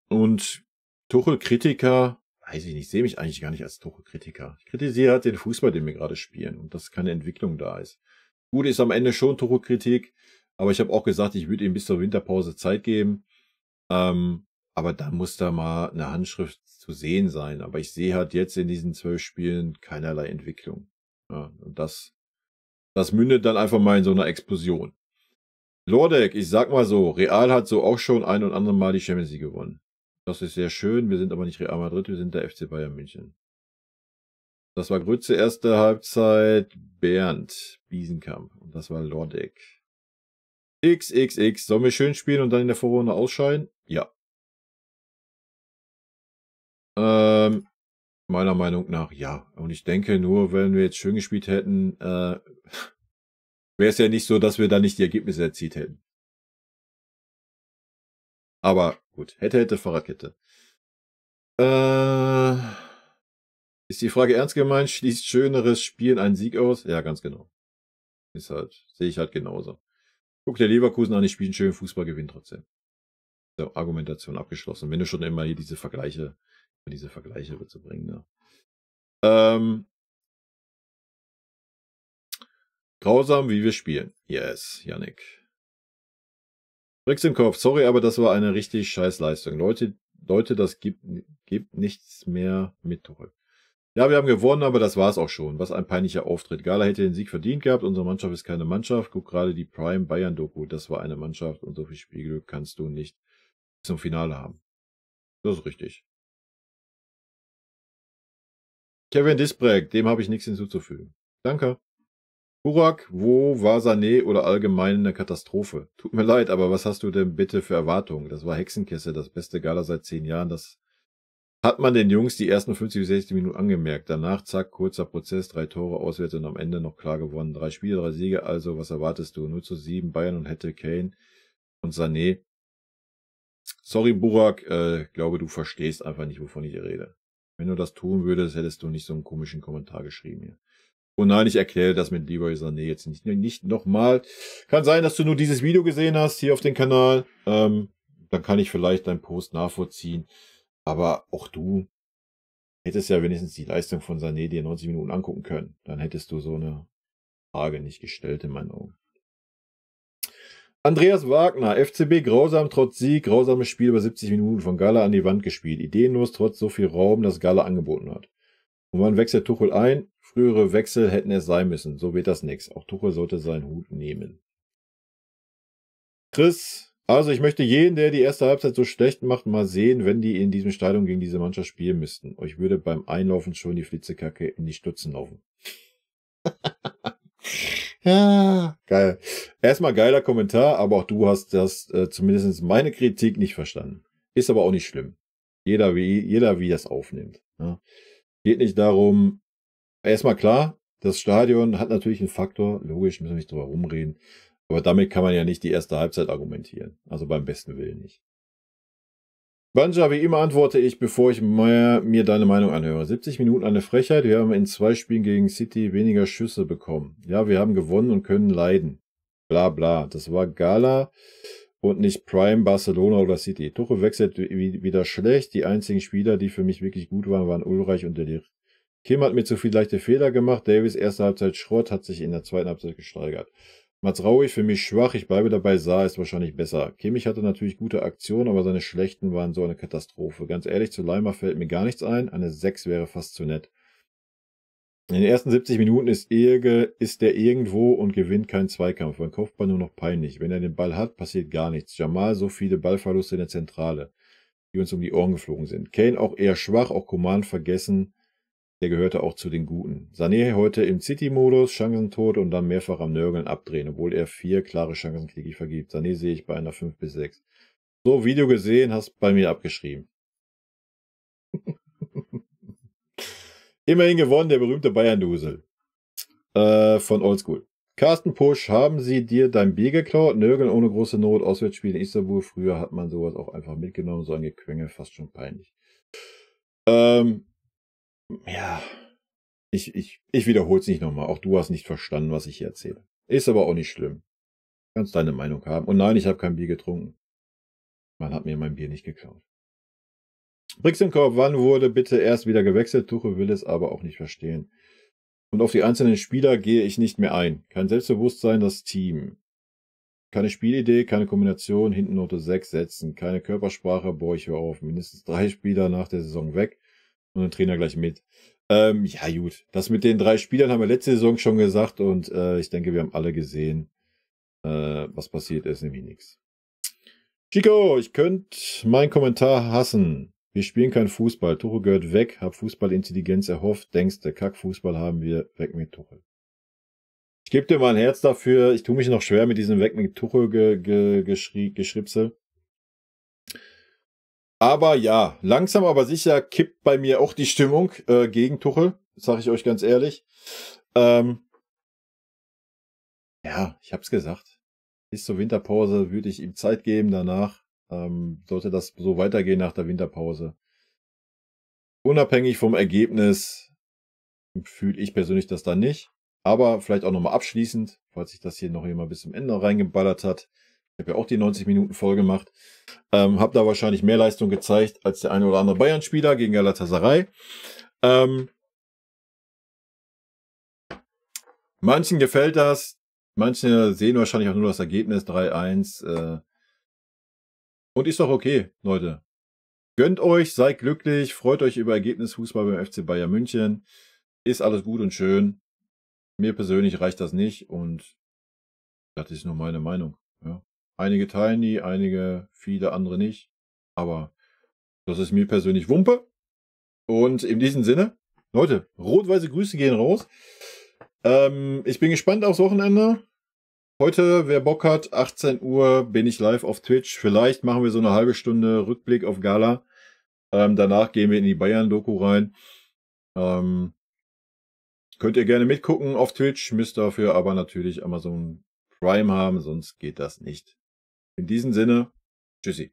Und Tuchel-Kritiker, weiß ich nicht, sehe mich eigentlich gar nicht als Tuchel-Kritiker. Ich kritisiere halt den Fußball, den wir gerade spielen und dass keine Entwicklung da ist. Gut ist am Ende schon Tuchel-Kritik, aber ich habe auch gesagt, ich würde ihm bis zur Winterpause Zeit geben. Aber dann muss da mal eine Handschrift zu sehen sein. Aber ich sehe halt jetzt in diesen 12 Spielen keinerlei Entwicklung. Ja, und das mündet dann einfach mal in so einer Explosion. Lordek, ich sag mal so, Real hat so auch schon ein und andere Mal die Champions League gewonnen. Das ist sehr schön. Wir sind aber nicht Real Madrid, wir sind der FC Bayern München. Das war Grütze, erste Halbzeit, Bernd Biesenkamp. Und das war Lordek. XXX. Sollen wir schön spielen und dann in der Vorrunde ausscheiden? Ja. Meiner Meinung nach ja. Und ich denke nur, wenn wir jetzt schön gespielt hätten, wäre es ja nicht so, dass wir da nicht die Ergebnisse erzielt hätten. Aber gut, hätte, Fahrradkette. Ist die Frage ernst gemeint? Schließt schöneres Spielen einen Sieg aus? Ja, ganz genau. Ist halt, sehe ich halt genauso. Guck dir Leverkusen an, die spielen schön Fußball, gewinnen trotzdem. So, Argumentation abgeschlossen. Wenn du schon immer hier diese Vergleiche zu bringen, ne? Grausam, wie wir spielen. Yes, Yannick. Bricks im Kopf. Sorry, aber das war eine richtig scheiß Leistung. Leute, das gibt nichts mehr mit Tuchel. Ja, wir haben gewonnen, aber das war es auch schon. Was ein peinlicher Auftritt. Gala hätte den Sieg verdient gehabt. Unsere Mannschaft ist keine Mannschaft. Guck gerade die Prime Bayern Doku. Das war eine Mannschaft und so viel Spielglück kannst du nicht zum Finale haben. Das ist richtig. Kevin Disbrek, dem habe ich nichts hinzuzufügen. Danke. Burak, wo war Sané oder allgemein eine Katastrophe? Tut mir leid, aber was hast du denn bitte für Erwartungen? Das war Hexenkesse, das beste Gala seit 10 Jahren. Das hat man den Jungs die ersten 50 bis 60 Minuten angemerkt. Danach, zack, kurzer Prozess, 3 Tore auswärts und am Ende noch klar gewonnen. 3 Spiele, 3 Siege, also was erwartest du? 0:7, Bayern und hätte Kane und Sané. Sorry, Burak, glaube, du verstehst einfach nicht, wovon ich rede. Wenn du das tun würdest, hättest du nicht so einen komischen Kommentar geschrieben hier. Und nein, ich erkläre das mit Leroy Sané jetzt nicht nochmal. Kann sein, dass du nur dieses Video gesehen hast hier auf dem Kanal. Dann kann ich vielleicht deinen Post nachvollziehen. Aber auch du hättest ja wenigstens die Leistung von Sané dir 90 Minuten angucken können. Dann hättest du so eine Frage nicht gestellt in meinen Augen. Andreas Wagner, FCB grausam trotz Sieg, grausames Spiel über 70 Minuten von Gala an die Wand gespielt. Ideenlos trotz so viel Raum, das Gala angeboten hat. Und wann wechselt Tuchel ein? Frühere Wechsel hätten es sein müssen. So wird das nichts. Auch Tuchel sollte seinen Hut nehmen. Chris, also ich möchte jeden, der die erste Halbzeit so schlecht macht, mal sehen, wenn die in diesem Stadion gegen diese Mannschaft spielen müssten. Euch würde beim Einlaufen schon die Flitzekacke in die Stutzen laufen. Ja, geil. Erstmal geiler Kommentar, aber auch du hast das zumindest meine Kritik nicht verstanden. Ist aber auch nicht schlimm. Jeder wie das aufnimmt. Ja. Geht nicht darum, erstmal klar, das Stadion hat natürlich einen Faktor, logisch, müssen wir nicht drüber rumreden, aber damit kann man ja nicht die erste Halbzeit argumentieren. Also beim besten Willen nicht. Banja, wie immer antworte ich, bevor ich mir deine Meinung anhöre. 70 Minuten eine Frechheit. Wir haben in 2 Spielen gegen City weniger Schüsse bekommen. Ja, wir haben gewonnen und können leiden. Bla bla. Das war Gala. und nicht Prime, Barcelona oder City. Tuchel wechselt wieder schlecht. Die einzigen Spieler, die für mich wirklich gut waren, waren Ulreich und De Ligt. Kim hat mir zu viel leichte Fehler gemacht. Davis erste Halbzeit Schrott, hat sich in der zweiten Halbzeit gesteigert. Mats Rauig für mich schwach. Ich bleibe dabei. Saar ist wahrscheinlich besser. Kimmich hatte natürlich gute Aktionen, aber seine schlechten waren so eine Katastrophe. Ganz ehrlich, zu Leimer fällt mir gar nichts ein. Eine 6 wäre fast zu nett. In den ersten 70 Minuten ist der irgendwo und gewinnt keinen Zweikampf. Beim Kopfball nur noch peinlich. Wenn er den Ball hat, passiert gar nichts. Jamal so viele Ballverluste in der Zentrale, die uns um die Ohren geflogen sind. Kane auch eher schwach, auch Coman vergessen. Der gehörte auch zu den Guten. Sané heute im City-Modus, Chancentod und dann mehrfach am Nörgeln abdrehen, obwohl er 4 klare Chancen täglich vergibt. Sané sehe ich bei einer 5 bis 6. So, Video gesehen, hast bei mir abgeschrieben. Immerhin gewonnen, der berühmte Bayern-Dusel. Von Oldschool. Carsten Pusch, haben sie dir dein Bier geklaut? Nörgeln ohne große Not, Auswärtsspiel in Istanbul. Früher hat man sowas auch einfach mitgenommen, so ein Gequengel, fast schon peinlich. Ja, ich wiederhole es nicht nochmal. Auch du hast nicht verstanden, was ich hier erzähle. Ist aber auch nicht schlimm. Kannst deine Meinung haben. Und nein, ich habe kein Bier getrunken. Man hat mir mein Bier nicht geklaut. Brixenkorb, wann wurde bitte erst wieder gewechselt? Tuchel will es aber auch nicht verstehen. Und auf die einzelnen Spieler gehe ich nicht mehr ein. Kein Selbstbewusstsein, das Team. Keine Spielidee, keine Kombination, hinten Note 6 setzen. Keine Körpersprache, boah, ich höre auf. Mindestens 3 Spieler nach der Saison weg. Und den Trainer gleich mit. Ja gut, das mit den 3 Spielern haben wir letzte Saison schon gesagt. Und ich denke, wir haben alle gesehen, was passiert ist, nämlich nichts. Chico, ich könnte meinen Kommentar hassen. Wir spielen keinen Fußball. Tuchel gehört weg. Hab Fußballintelligenz erhofft. Denkst, der Kackfußball haben wir. Weg mit Tuchel. Ich gebe dir mal ein Herz dafür. Ich tue mich noch schwer mit diesem Weg mit Tuchel Geschripsel. Aber ja, langsam aber sicher kippt bei mir auch die Stimmung gegen Tuchel. Sage ich euch ganz ehrlich. Ja, ich hab's gesagt. Bis zur Winterpause würde ich ihm Zeit geben. Danach sollte das so weitergehen nach der Winterpause. Unabhängig vom Ergebnis fühle ich persönlich das dann nicht. Aber vielleicht auch nochmal abschließend, falls sich das hier noch jemand bis zum Ende reingeballert hat. Ich habe ja auch die 90 Minuten voll gemacht. Habe da wahrscheinlich mehr Leistung gezeigt als der eine oder andere Bayern-Spieler gegen Galatasaray. Manchen gefällt das. Manche sehen wahrscheinlich auch nur das Ergebnis 3-1. Und ist doch okay, Leute. Gönnt euch, seid glücklich, freut euch über Ergebnisfußball beim FC Bayern München. Ist alles gut und schön. Mir persönlich reicht das nicht und das ist nur meine Meinung. Ja. Einige teilen die, viele andere nicht. Aber das ist mir persönlich Wumpe. Und in diesem Sinne, Leute, rot-weiße Grüße gehen raus. Ich bin gespannt aufs Wochenende. Heute, wer Bock hat, 18 Uhr bin ich live auf Twitch. Vielleicht machen wir so eine halbe Stunde Rückblick auf Gala. Danach gehen wir in die Bayern-Doku rein. Könnt ihr gerne mitgucken auf Twitch, müsst dafür aber natürlich Amazon Prime haben, sonst geht das nicht. In diesem Sinne, tschüssi.